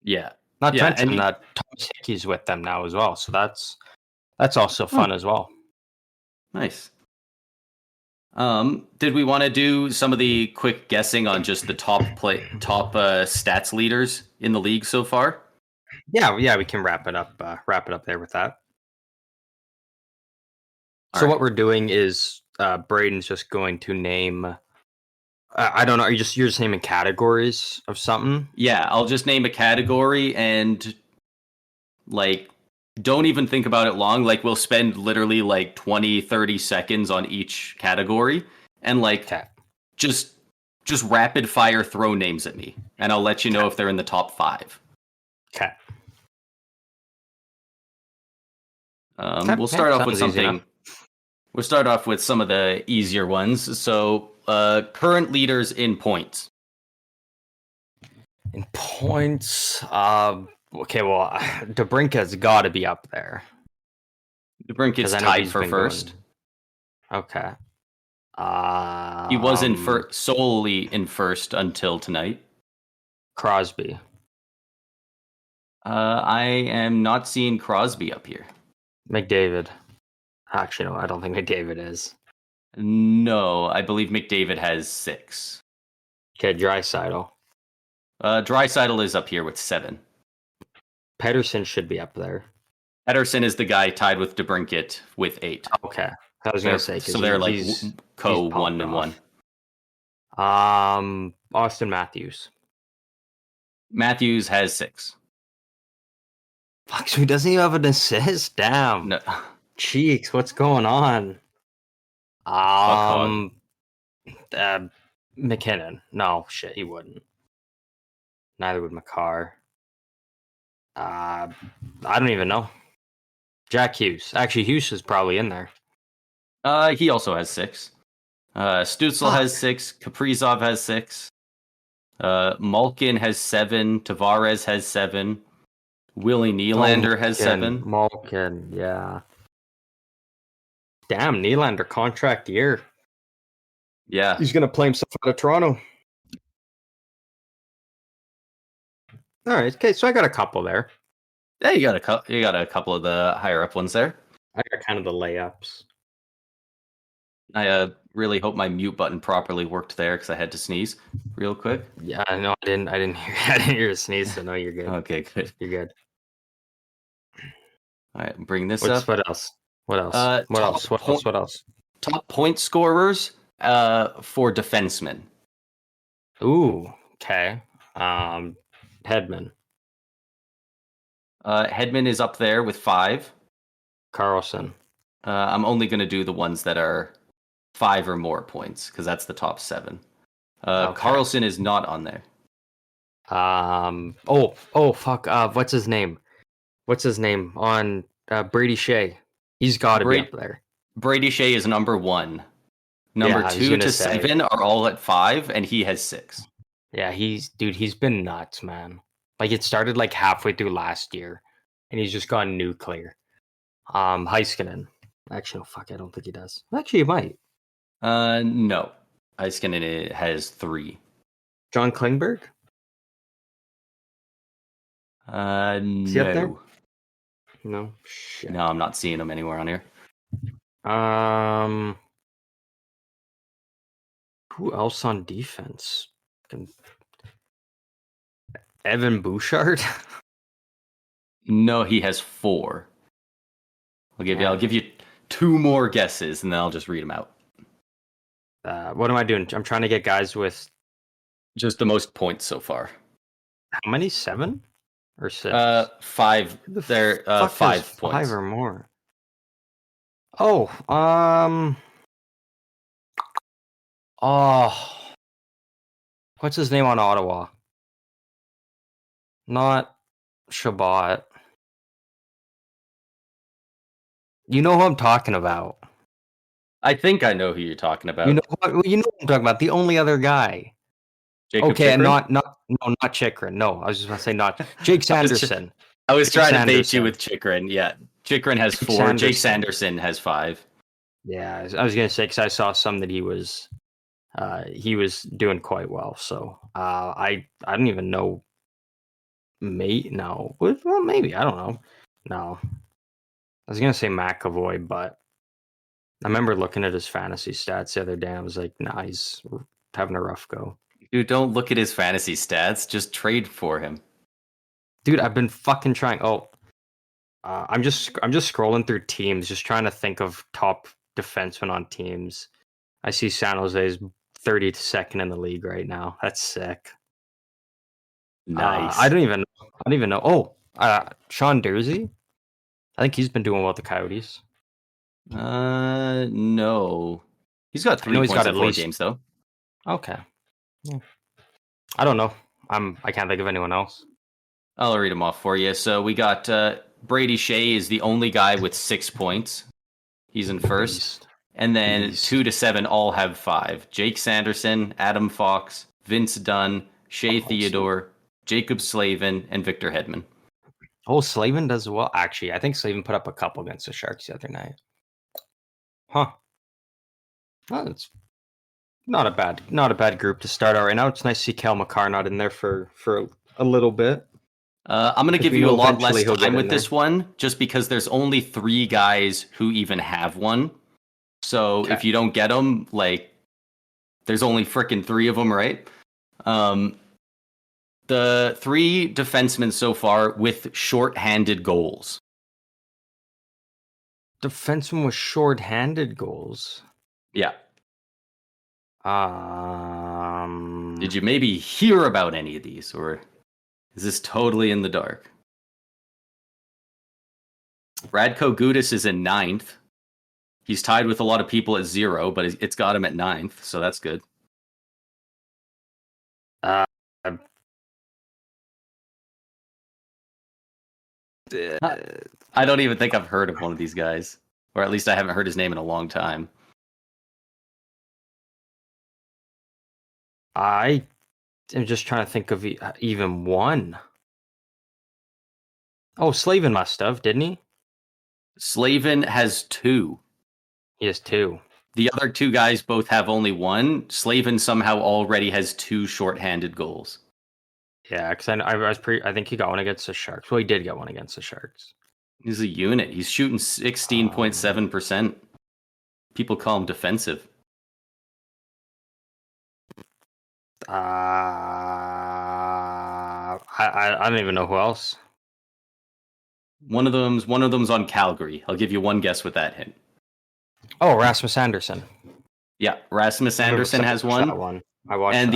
Yeah, Not to yeah, mention that Thomas Hickey's with them now as well, so that's also fun as well. Nice. Did we want to do some of the quick guessing on just the top stats leaders in the league so far? Yeah, we can wrap it up there with that. All So right. what we're doing is Braden's just going to name. I don't know. You're just naming categories of something? Yeah, I'll just name a category and like don't even think about it long. Like we'll spend literally like 20, 30 seconds on each category and like Okay. just rapid fire throw names at me and I'll let you know if they're in the top 5. Okay. We'll start off with something. We'll start off with some of the easier ones. So, current leaders in points. In points, okay, well, DeBrincat's got to be up there. DeBrincat's tied for first. Okay. He was solely in first until tonight. Crosby. I am not seeing Crosby up here. McDavid. Actually, no, I don't think McDavid is. No, I believe McDavid has 6. Okay, Draisaitl. Draisaitl is up here with 7. Pedersen should be up there. Pedersen is the guy tied with DeBrincat with 8. Okay, I was gonna say, so they're like he's 1 and 1. Austin Matthews. Matthews has 6. Fuck, so he doesn't even have an assist. Damn. No. Cheeks, what's going on? Hog. Uh, McKinnon. No, shit, he wouldn't. Neither would McCarr. I don't even know. Jack Hughes. Actually, Hughes is probably in there. He also has 6. Stützle has 6. Kaprizov has 6. Malkin has 7. Tavares has 7. Willie Nylander has 7. Malkin, yeah. Damn, Nylander contract year. Yeah. He's gonna play himself out of Toronto. All right, okay, so I got a couple there. Yeah, you got a couple of the higher up ones there. I got kind of the layups. I really hope my mute button properly worked there because I had to sneeze real quick. Yeah, no, I didn't hear. I didn't hear a sneeze. So no, you're good. Okay, good. You're good. All right, bring this up. What else? What else? What else? Top point scorers for defensemen. Ooh, okay. Hedman, Hedman is up there with 5. Carlson. I'm only going to do the ones that are 5 or more points because that's the top 7. Okay. Carlson is not on there. Oh, fuck. What's his name? On Brady Shea? He's got to be up there. Brady Shea is number 1. Number 2 to 7 are all at 5, and he has 6. Yeah, he's been nuts, man. Like, it started like halfway through last year, and he's just gone nuclear. Heiskanen. Actually, no, fuck, I don't think he does. Actually, he might. No. Heiskanen has 3. John Klingberg? Is he up there? No. Shit. No, I'm not seeing him anywhere on here. Who else on defense? Evan Bouchard? No, he has 4. I'll give you 2 more guesses, and then I'll just read them out. What am I doing? I'm trying to get guys with just the most points so far. How many? 7 or 6? 5. They're 5 points. 5 or more. Oh, what's his name on Ottawa? Not Shabbat. You know who I'm talking about. I think I know who you're talking about. You know who I'm talking about. The only other guy. Jacob okay, Chychrun? not Chychrun. No, I was just going to say not Jake Sanderson. I was trying to bait you with Chychrun. Yeah, Chychrun has 4. Jake Sanderson has 5. Yeah, I was going to say because I saw some that he was doing quite well. So I don't even know. No, well, maybe I don't know. No, I was going to say McAvoy, but I remember looking at his fantasy stats the other day. I was like, nah, he's having a rough go. Dude, don't look at his fantasy stats. Just trade for him. Dude, I've been fucking trying. I'm just scrolling through teams, just trying to think of top defensemen on teams. I see San Jose's 32nd in the league right now. That's sick. Nice. I don't even know. Oh, Sean Dursey. I think he's been doing well with the Coyotes. No. He's got 3 points in 4 games though. Okay. Yeah. I don't know. I can't think of anyone else. I'll read them off for you. So we got Brady Shea is the only guy with 6 points. He's in first. And then 2 to 7 all have 5. Jake Sanderson, Adam Fox, Vince Dunn, Shea Theodore, Jacob Slavin, and Victor Hedman. Oh, Slavin does well. Actually, I think Slavin put up a couple against the Sharks the other night. Huh. Well, it's not a bad group to start out right now. It's nice to see Cal McCarr not in there for a little bit. I'm going to give you a lot less time with this one, just because there's only 3 guys who even have one. So if you don't get them, like, there's only frickin' 3 of them, right? The 3 defensemen so far with short-handed goals. Defenseman with short-handed goals? Yeah. Um, Did you maybe hear about any of these, or is this totally in the dark? Radko Gudas is in 9th. He's tied with a lot of people at 0, but it's got him at 9th, so that's good. Uh, I don't even think I've heard of one of these guys, or at least I haven't heard his name in a long time. I am just trying to think of even one. Oh, Slavin must have, didn't he? Slavin has 2. He has 2. The other 2 guys both have only 1. Slavin somehow already has 2 shorthanded goals. Yeah, because I think he got one against the Sharks. Well, he did get one against the Sharks. He's a unit. He's shooting 16.7%. People call him defensive. I don't even know who else. One of them's on Calgary. I'll give you one guess with that hint. Oh, Rasmus Anderson. Yeah, Rasmus Anderson has one. I watched and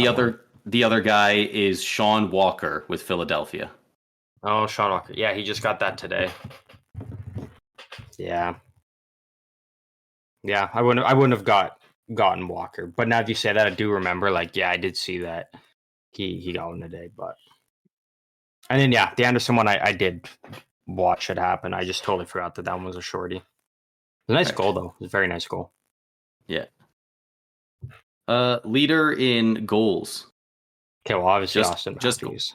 the other guy is Sean Walker with Philadelphia. Oh, Sean Walker. Yeah, he just got that today. Yeah. Yeah, I wouldn't have gotten Walker. But now that you say that, I do remember, like, yeah, I did see that he got one today, but and then yeah, the Anderson one I did watch it happen. I just totally forgot that one was a shorty. It was a nice goal though. It was a very nice goal. Yeah. Leader in goals. Okay, well obviously Austin Matthews.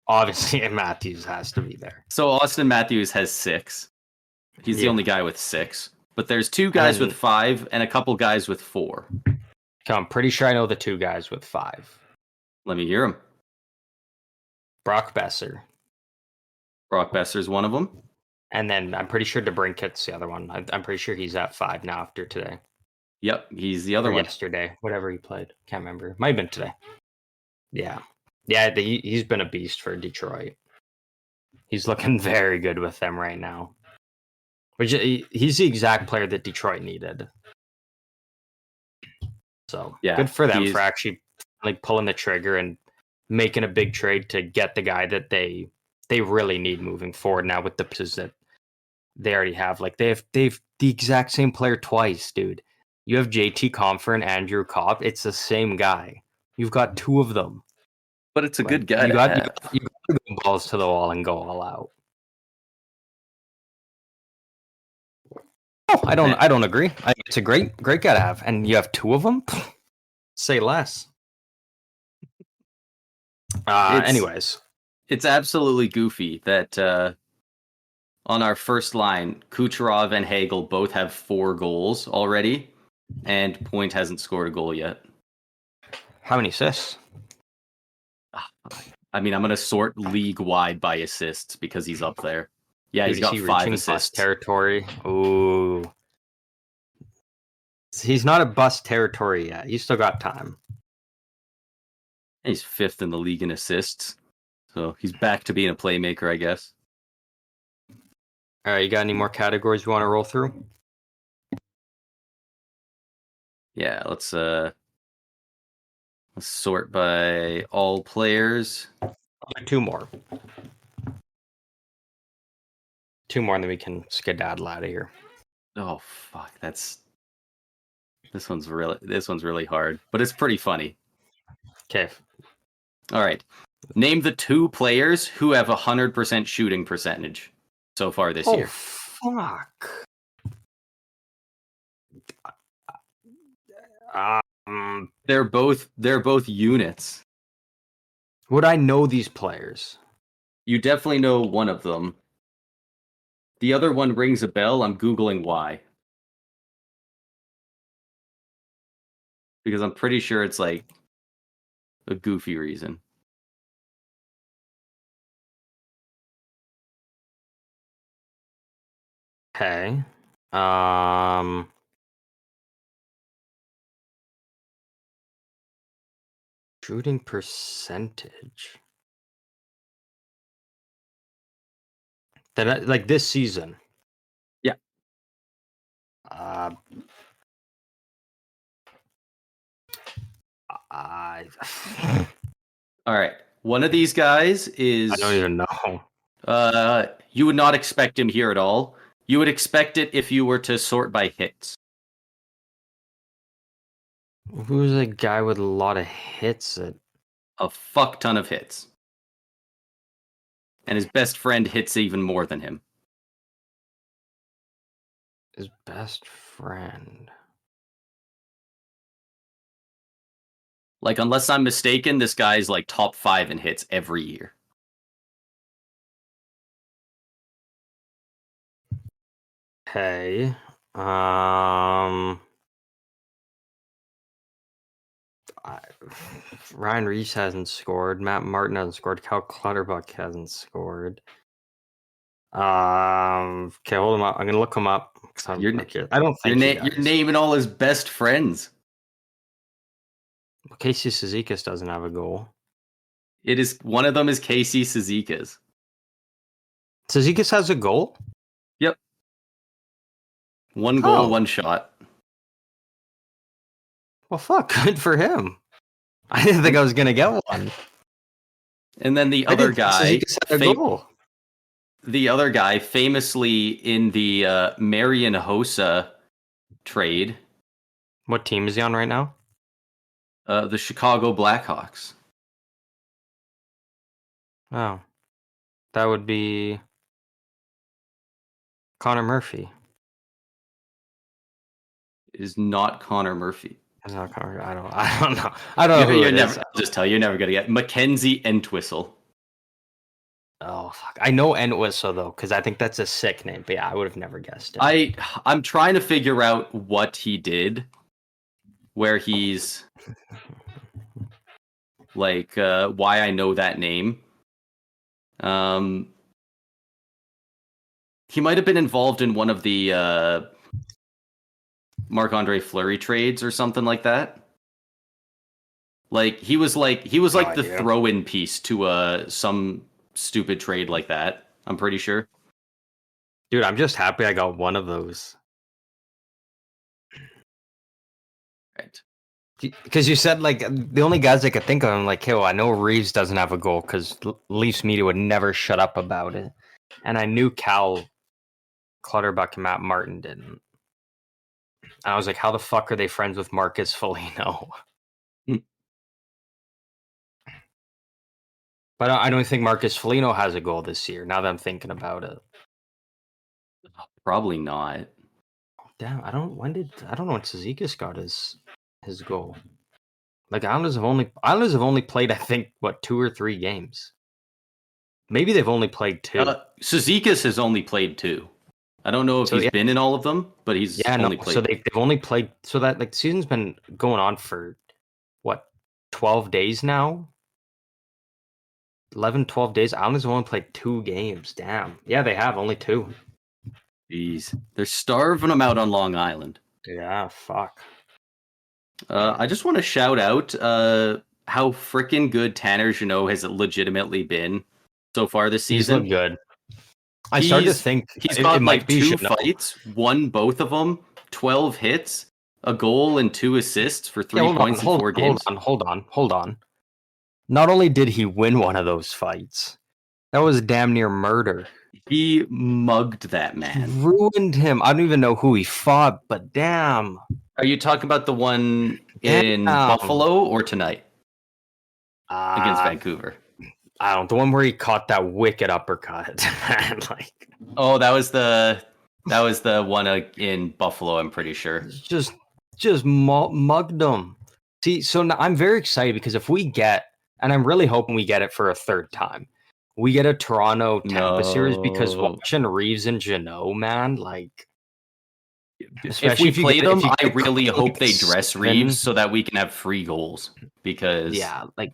Obviously Matthews has to be there. So Austin Matthews has 6. He's the only guy with 6. But there's 2 guys with 5 and a couple guys with 4. Okay, I'm pretty sure I know the 2 guys with 5. Let me hear him. Brock Besser. Brock Besser's one of them. And then I'm pretty sure DeBrinket's the other one. I'm pretty sure he's at 5 now after today. Yep, he's the other one. Yesterday, whatever he played. Can't remember. Might have been today. Yeah. Yeah, he's been a beast for Detroit. He's looking very good with them right now. Which he's the exact player that Detroit needed. So yeah, good for them for actually like pulling the trigger and making a big trade to get the guy that they really need moving forward now with the pieces that they already have. Like they've the exact same player twice, dude. You have JT Compher and Andrew Copp. It's the same guy. You've got 2 of them. But it's a good guy. You got to go balls to the wall and go all out. Oh, I don't agree. It's a great guy to have, and you have 2 of them. Say less. Anyways, it's absolutely goofy that on our first line, Kucherov and Hagel both have 4 goals already, and Point hasn't scored a goal yet. How many assists? I mean, I'm going to sort league-wide by assists because he's up there. Yeah, he's got 5 assists. Bust territory. Ooh. He's not at bust territory yet. He's still got time. He's 5th in the league in assists. So he's back to being a playmaker, I guess. All right, you got any more categories you want to roll through? Yeah, let's sort by all players. 2 more. 2 more, and then we can skedaddle out of here. Oh fuck, this one's really hard, but it's pretty funny. Okay. All right. Name the 2 players who have 100% shooting percentage so far this year. Fuck. They're both units. Would I know these players? You definitely know one of them. The other one rings a bell. I'm Googling why. Because I'm pretty sure it's like a goofy reason. Okay. Shooting percentage. That like this season. Yeah. All right. One of these guys is... I don't even know. You would not expect him here at all. You would expect it if you were to sort by hits. Who's a guy with a lot of hits? A fuck ton of hits. And his best friend hits even more than him. His best friend. Like, unless I'm mistaken, this guy's like top 5 in hits every year. Okay. Ryan Reese hasn't scored. Matt Martin hasn't scored. Cal Clutterbuck hasn't scored. Okay, hold him up. I'm gonna look him up. I don't think you're naming all his best friends. Casey Cizikas doesn't have a goal. It is one of them is Casey Cizikas. Cizikas has a goal? Yep. 1 goal, 1 shot. Well, fuck, good for him. I didn't think I was gonna get one. And then the other guy, the other guy, famously in the Marian Hossa trade. What team is he on right now? The Chicago Blackhawks. Oh, that would be Connor Murphy. Is not Connor Murphy. It's not Connor. I don't know. I don't know. I'll just tell you, you're never gonna get Mackenzie Entwistle. Oh fuck! I know Entwistle though, because I think that's a sick name. But yeah, I would have never guessed it. I'm trying to figure out what he did, where he's like why I know that name. He might have been involved in one of the Marc-Andre Fleury trades or something like that. Like he was like the throw-in piece to some stupid trade like that. I'm pretty sure. Dude, I'm just happy I got one of those. Right. Because you said like the only guys I could think of, I'm like, hey, well, I know Reeves doesn't have a goal because Leafs media would never shut up about it, and I knew Cal Clutterbuck and Matt Martin didn't. And I was like, how the fuck are they friends with Marcus Foligno? But I don't think Marcus Foligno has a goal this year, now that I'm thinking about it. Probably not. Damn, I don't know when Cizikas got his goal. Like Islanders have only played, I think, 2 or 3 games. Maybe they've only played 2. Cizikas has only played 2. I don't know if he's been in all of them, but he's only played. So they've only played. So that like the season's been going on for 12 days now. 11, 12 days. Islanders have only played 2 games. Damn. Yeah, they have only 2. Jeez, they're starving them out on Long Island. Yeah, fuck. I just want to shout out how freaking good Tanner Jeannot has legitimately been so far this season. He's looked good. I started to think he's got like 2 fights, won both of them, 12 hits, a goal and 2 assists for 3 points in 4 games. Hold on. Not only did he win one of those fights, that was damn near murder. He mugged that man. He ruined him. I don't even know who he fought, but damn. Are you talking about the one in Buffalo or tonight? Against Vancouver. I don't. The one where he caught that wicked uppercut. Oh, that was the one in Buffalo. I'm pretty sure. Just mugged him. See, so now I'm very excited because if we get, and I'm really hoping we get it for a 3rd time, we get a Toronto Tampa series because watching Reeves and Jeannot, man, like. If we play them, I really hope they dress Reeves so that we can have free goals because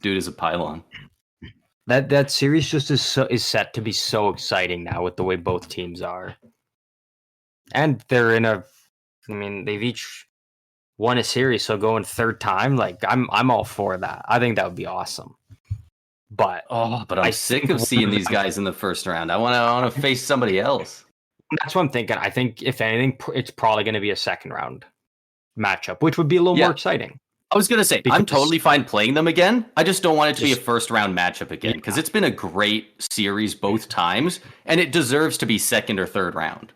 dude is a pylon. That series just is set to be so exciting now with the way both teams are, and they're in a. I mean, they've each won a series, so going 3rd time, like I'm all for that. I think that would be awesome. But I'm sick of seeing these guys in the 1st round. I want to face somebody else. That's what I'm thinking. I think if anything, it's probably going to be a 2nd round matchup, which would be a little more exciting. I was going to say, I'm totally fine playing them again. I just don't want it to be a 1st round matchup again because it's been a great series both times, and it deserves to be 2nd or 3rd round.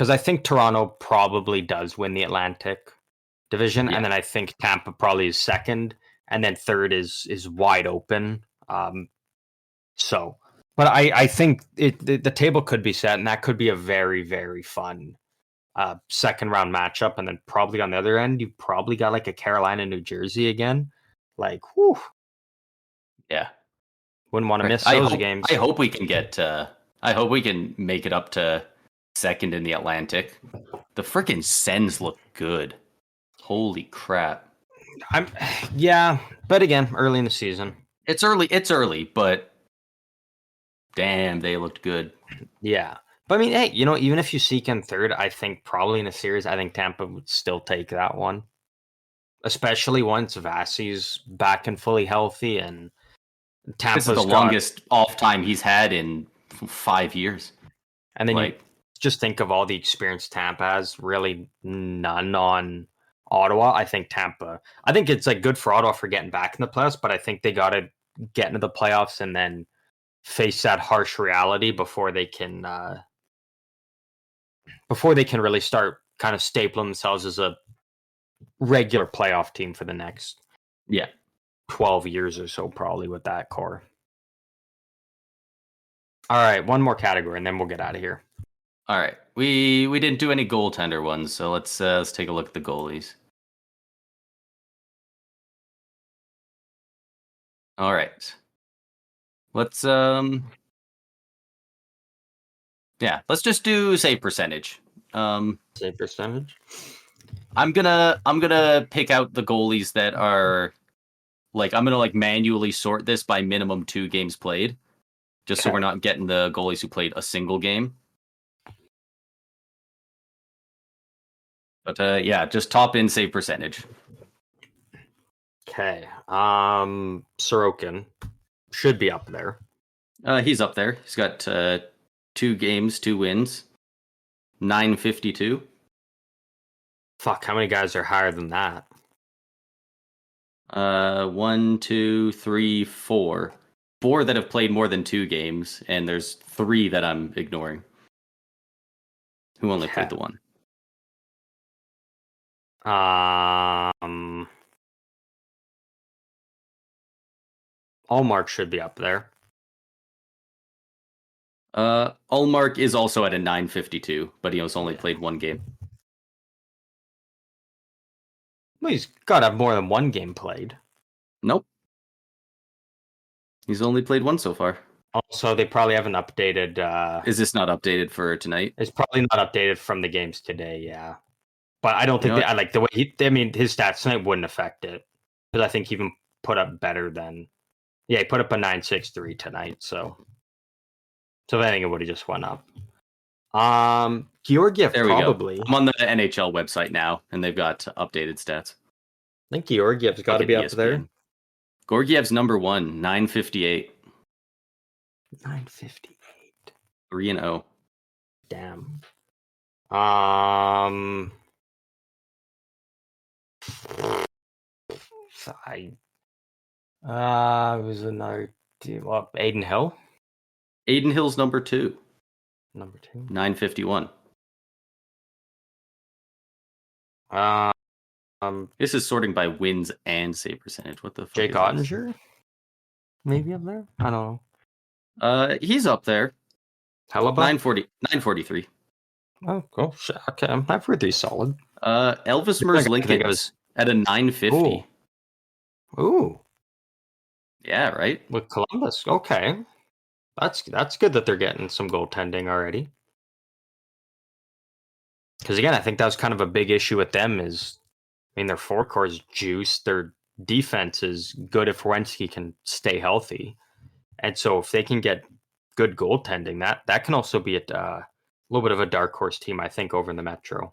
because I think Toronto probably does win the Atlantic division, Yeah. and then I think Tampa probably is second, and then third is wide open. So, but I think the table could be set, and that could be a very, very fun second round matchup. And then probably on the other end, you probably got like a Carolina, New Jersey again. Like, whew, Yeah. wouldn't want to miss I those hope games. I hope we can get I hope we can make it up to second in the Atlantic. The freaking Sens look good. Holy crap. Yeah, but again, early in the season. It's early, but damn, they looked good. Yeah. But I mean, hey, even if you seek in third, I think probably in a series, I think Tampa would still take that one. Especially once Vasi's back and fully healthy, and Tampa's This is the longest off time he's had in 5 years. And then you just think of all the experience Tampa has, really none on Ottawa. I think it's like good for Ottawa for getting back in the playoffs, but I think they got to get into the playoffs and then face that harsh reality before they can really start kind of stapling themselves as a regular playoff team for the next 12 years or so, probably, with that core. All right, one more category and then we'll get out of here. All right, we didn't do any goaltender ones, so let's take a look at the goalies. All right, let's let's just do save percentage. Save percentage. I'm gonna pick out the goalies that are I'm gonna manually sort this by minimum 2 games played, just so we're not getting the goalies who played a single game. But just top in save percentage. Okay. Sorokin should be up there. He's up there. He's got 2 games, 2 wins, 952. Fuck, how many guys are higher than that? 1, 2, 3, 4. 4 that have played more than 2 games, and there's 3 that I'm ignoring. Who only played the 1? Allmark should be up there. Allmark is also at a 952, but he has only played 1 game. Well, he's got to have more than 1 game played. Nope. He's only played 1 so far. Also, they probably haven't updated. Is this not updated for tonight? It's probably not updated from the games today, yeah. But I don't think I like the way his stats tonight wouldn't affect it. Because I think he even put up better than. Yeah, he put up a 9.63 tonight, so. So if anything, it would have just went up. Georgiev there probably. Go. I'm on the NHL website now, and they've got updated stats. I think Georgiev's got to be up there. Georgiev's number 1, 958. 958. 3-0. Damn. It was another team. Well, Aiden Hill. Aiden Hill's number 2. Number 2. 951. This is sorting by wins and save percentage. What the fuck? Jake Ottinger? Maybe up there? I don't know. He's up there. Hellebuck? 943. Oh, cool. Okay, 943 solid. Elvis Merzlikins at a 950. Ooh. Yeah, right? With Columbus. Okay. That's good that they're getting some goaltending already. Because again, I think that was kind of a big issue with them is, their forecore is juiced. Their defense is good if Werenski can stay healthy. And so if they can get good goaltending, that can also be a little bit of a dark horse team, I think, over in the Metro.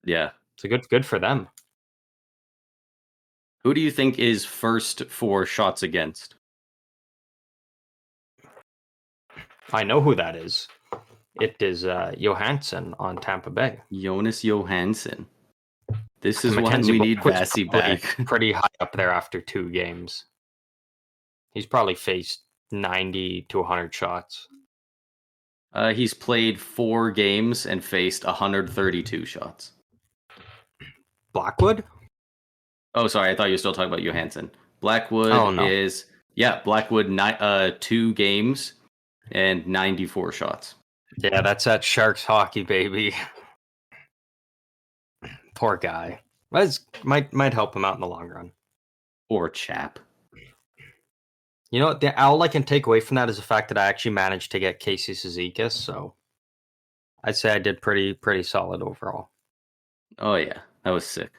Yeah. So good for them. Who do you think is first for shots against? I know who that is. It is Johansson on Tampa Bay. Jonas Johansson. This is when we need Vasi back. Pretty high up there after 2 games. He's probably faced 90 to 100 shots. He's played 4 games and faced 132 shots. Blackwood? Oh, sorry, I thought you were still talking about Johansson. Blackwood Oh, no. is Blackwood 2 games and 94 shots. Yeah, that's that Sharks hockey, baby. Poor guy. Might help him out in the long run. Poor chap. You know, all I can take away from that is the fact that I actually managed to get Casey Cizikas, so I'd say I did pretty solid overall. Oh yeah, that was sick.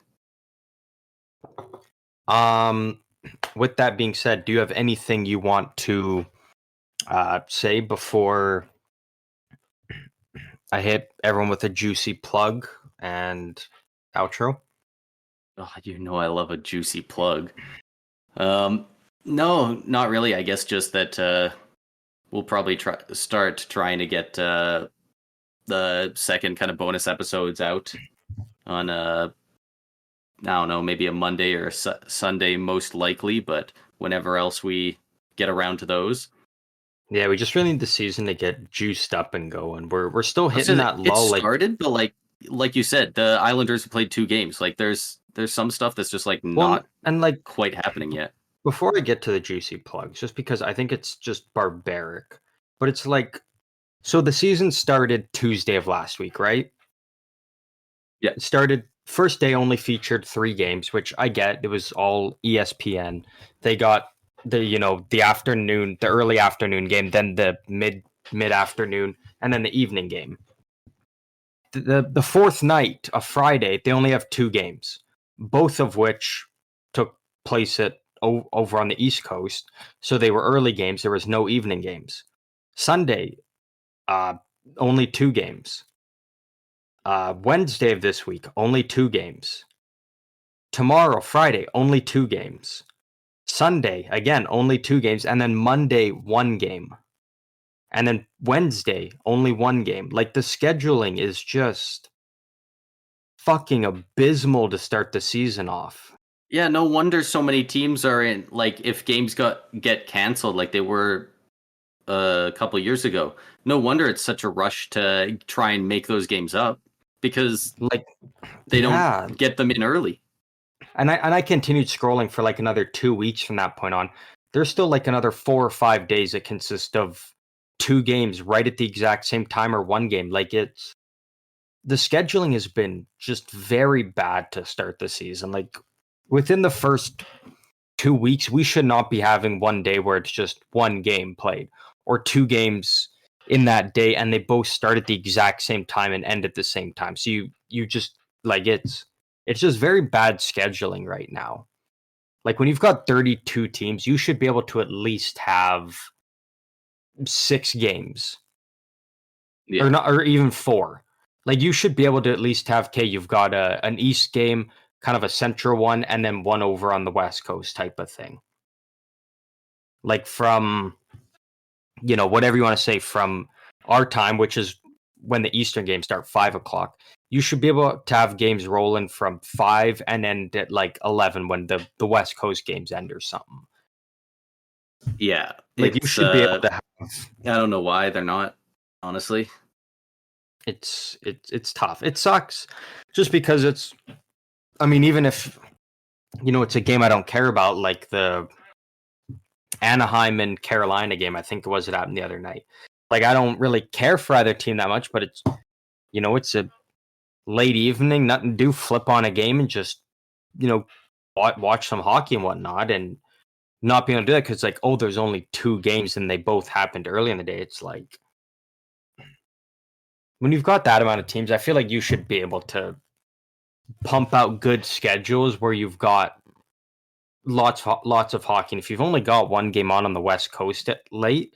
With that being said, do you have anything you want to say before I hit everyone with a juicy plug and outro? Oh, I love a juicy plug. No, not really. I guess just that we'll probably start trying to get the second kind of bonus episodes out on I don't know, maybe a Monday or a Sunday most likely, but whenever else we get around to those. Yeah, we just really need the season to get juiced up and going. We're still hitting that lull. It started, but like you said, the Islanders have played 2 games. Like there's some stuff that's just not quite happening yet. Before I get to the juicy plugs, just because I think it's just barbaric, but it's like, so the season started Tuesday of last week, right? Yeah. It started, first day only featured 3 games, which I get. It was all ESPN. They got the afternoon, the early afternoon game, then the mid afternoon, and then the evening game. The fourth night, a Friday, they only have 2 games, both of which took place over on the East Coast. So they were early games. There was no evening games. Sunday, only 2 games. Wednesday of this week, only 2 games. Tomorrow, Friday, only 2 games. Sunday, again, only 2 games. And then Monday, 1 game. And then Wednesday, only 1 game. Like, the scheduling is just fucking abysmal to start the season off. Yeah, no wonder so many teams are in, like, if games get canceled like they were a couple years ago. No wonder it's such a rush to try and make those games up, because like they don't get them in early. And I continued scrolling for like another 2 weeks from that point on. There's still like another 4 or 5 days that consist of 2 games right at the exact same time, or 1 game. Like, the scheduling has been just very bad to start the season. Like, within the first 2 weeks, we should not be having 1 day where it's just 1 game played, or 2 games in that day, and they both start at the exact same time and end at the same time. So you just, like, it's just very bad scheduling right now. Like, when you've got 32 teams, you should be able to at least have 6 games. Yeah. Or even 4. Like, you should be able to at least have, you've got an East game, kind of a Central one, and then one over on the West Coast type of thing. Like, from, whatever you want to say, from our time, which is when the Eastern games start, 5 o'clock. You should be able to have games rolling from 5 and end at like 11 when the West Coast games end or something. Yeah. Like, you should be able to have... I don't know why they're not, honestly. It's tough. It sucks just because it's, I mean, even if, it's a game I don't care about, like the Anaheim and Carolina game, I think it happened the other night. Like, I don't really care for either team that much, but it's, it's a late evening, nothing to do, flip on a game and just, watch some hockey and whatnot, and not being able to do that because, like, oh, there's only 2 games and they both happened early in the day. It's like, when you've got that amount of teams, I feel like you should be able to pump out good schedules where you've got lots of hockey. And if you've only got 1 game on the West Coast at late,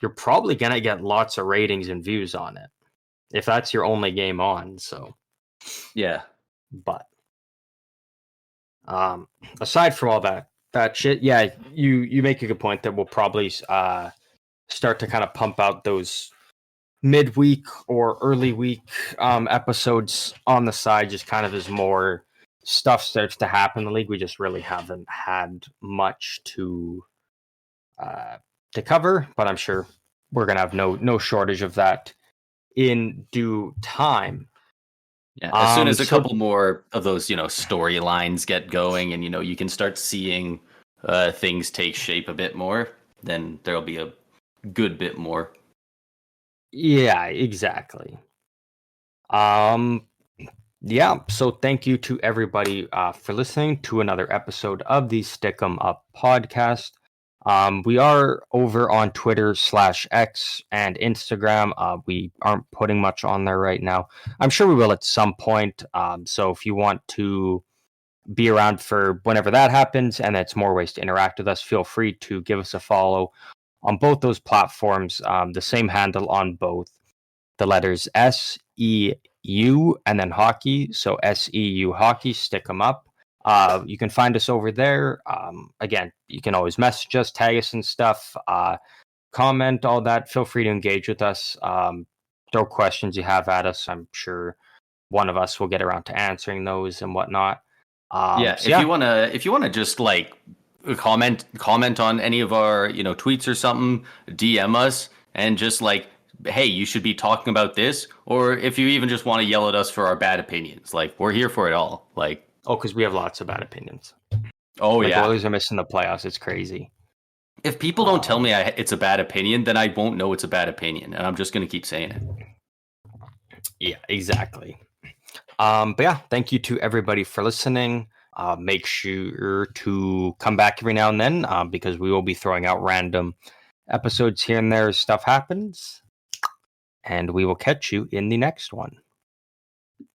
you're probably gonna get lots of ratings and views on it if that's your only game on. So yeah, but aside from all that shit, yeah, you make a good point that we'll probably start to kind of pump out those midweek or early week episodes on the side, just kind of as more stuff starts to happen in the league. We just really haven't had much to cover, but I'm sure we're gonna have no shortage of that in due time. Yeah, as soon as a So couple more of those, storylines get going, and you can start seeing things take shape a bit more, then there'll be a good bit more. yeah, exactly. Yeah, so thank you to everybody for listening to another episode of the Stick 'em Up podcast. We are over on Twitter /X and Instagram. We aren't putting much on there right now. I'm sure we will at some point. So if you want to be around for whenever that happens and it's more ways to interact with us, feel free to give us a follow on both those platforms. The same handle on both. The letters SEU and then hockey. So SEU hockey, stick 'em up. You can find us over there. Again, you can always message us, tag us and stuff, comment, all that. Feel free to engage with us. Throw questions you have at us. I'm sure one of us will get around to answering those and whatnot. If you wanna just like comment on any of our tweets or something, DM us and just like, hey, you should be talking about this, or if you even just want to yell at us for our bad opinions, like we're here for it all. Like, because we have lots of bad opinions. oh Like yeah, Oilers are missing the playoffs. It's crazy. if people don't tell me it's a bad opinion, then I won't know it's a bad opinion, and I'm just gonna keep saying it. Yeah, exactly. But yeah, thank you to everybody for listening. Make sure to come back every now and then because we will be throwing out random episodes here and there as stuff happens. And we will catch you in the next one.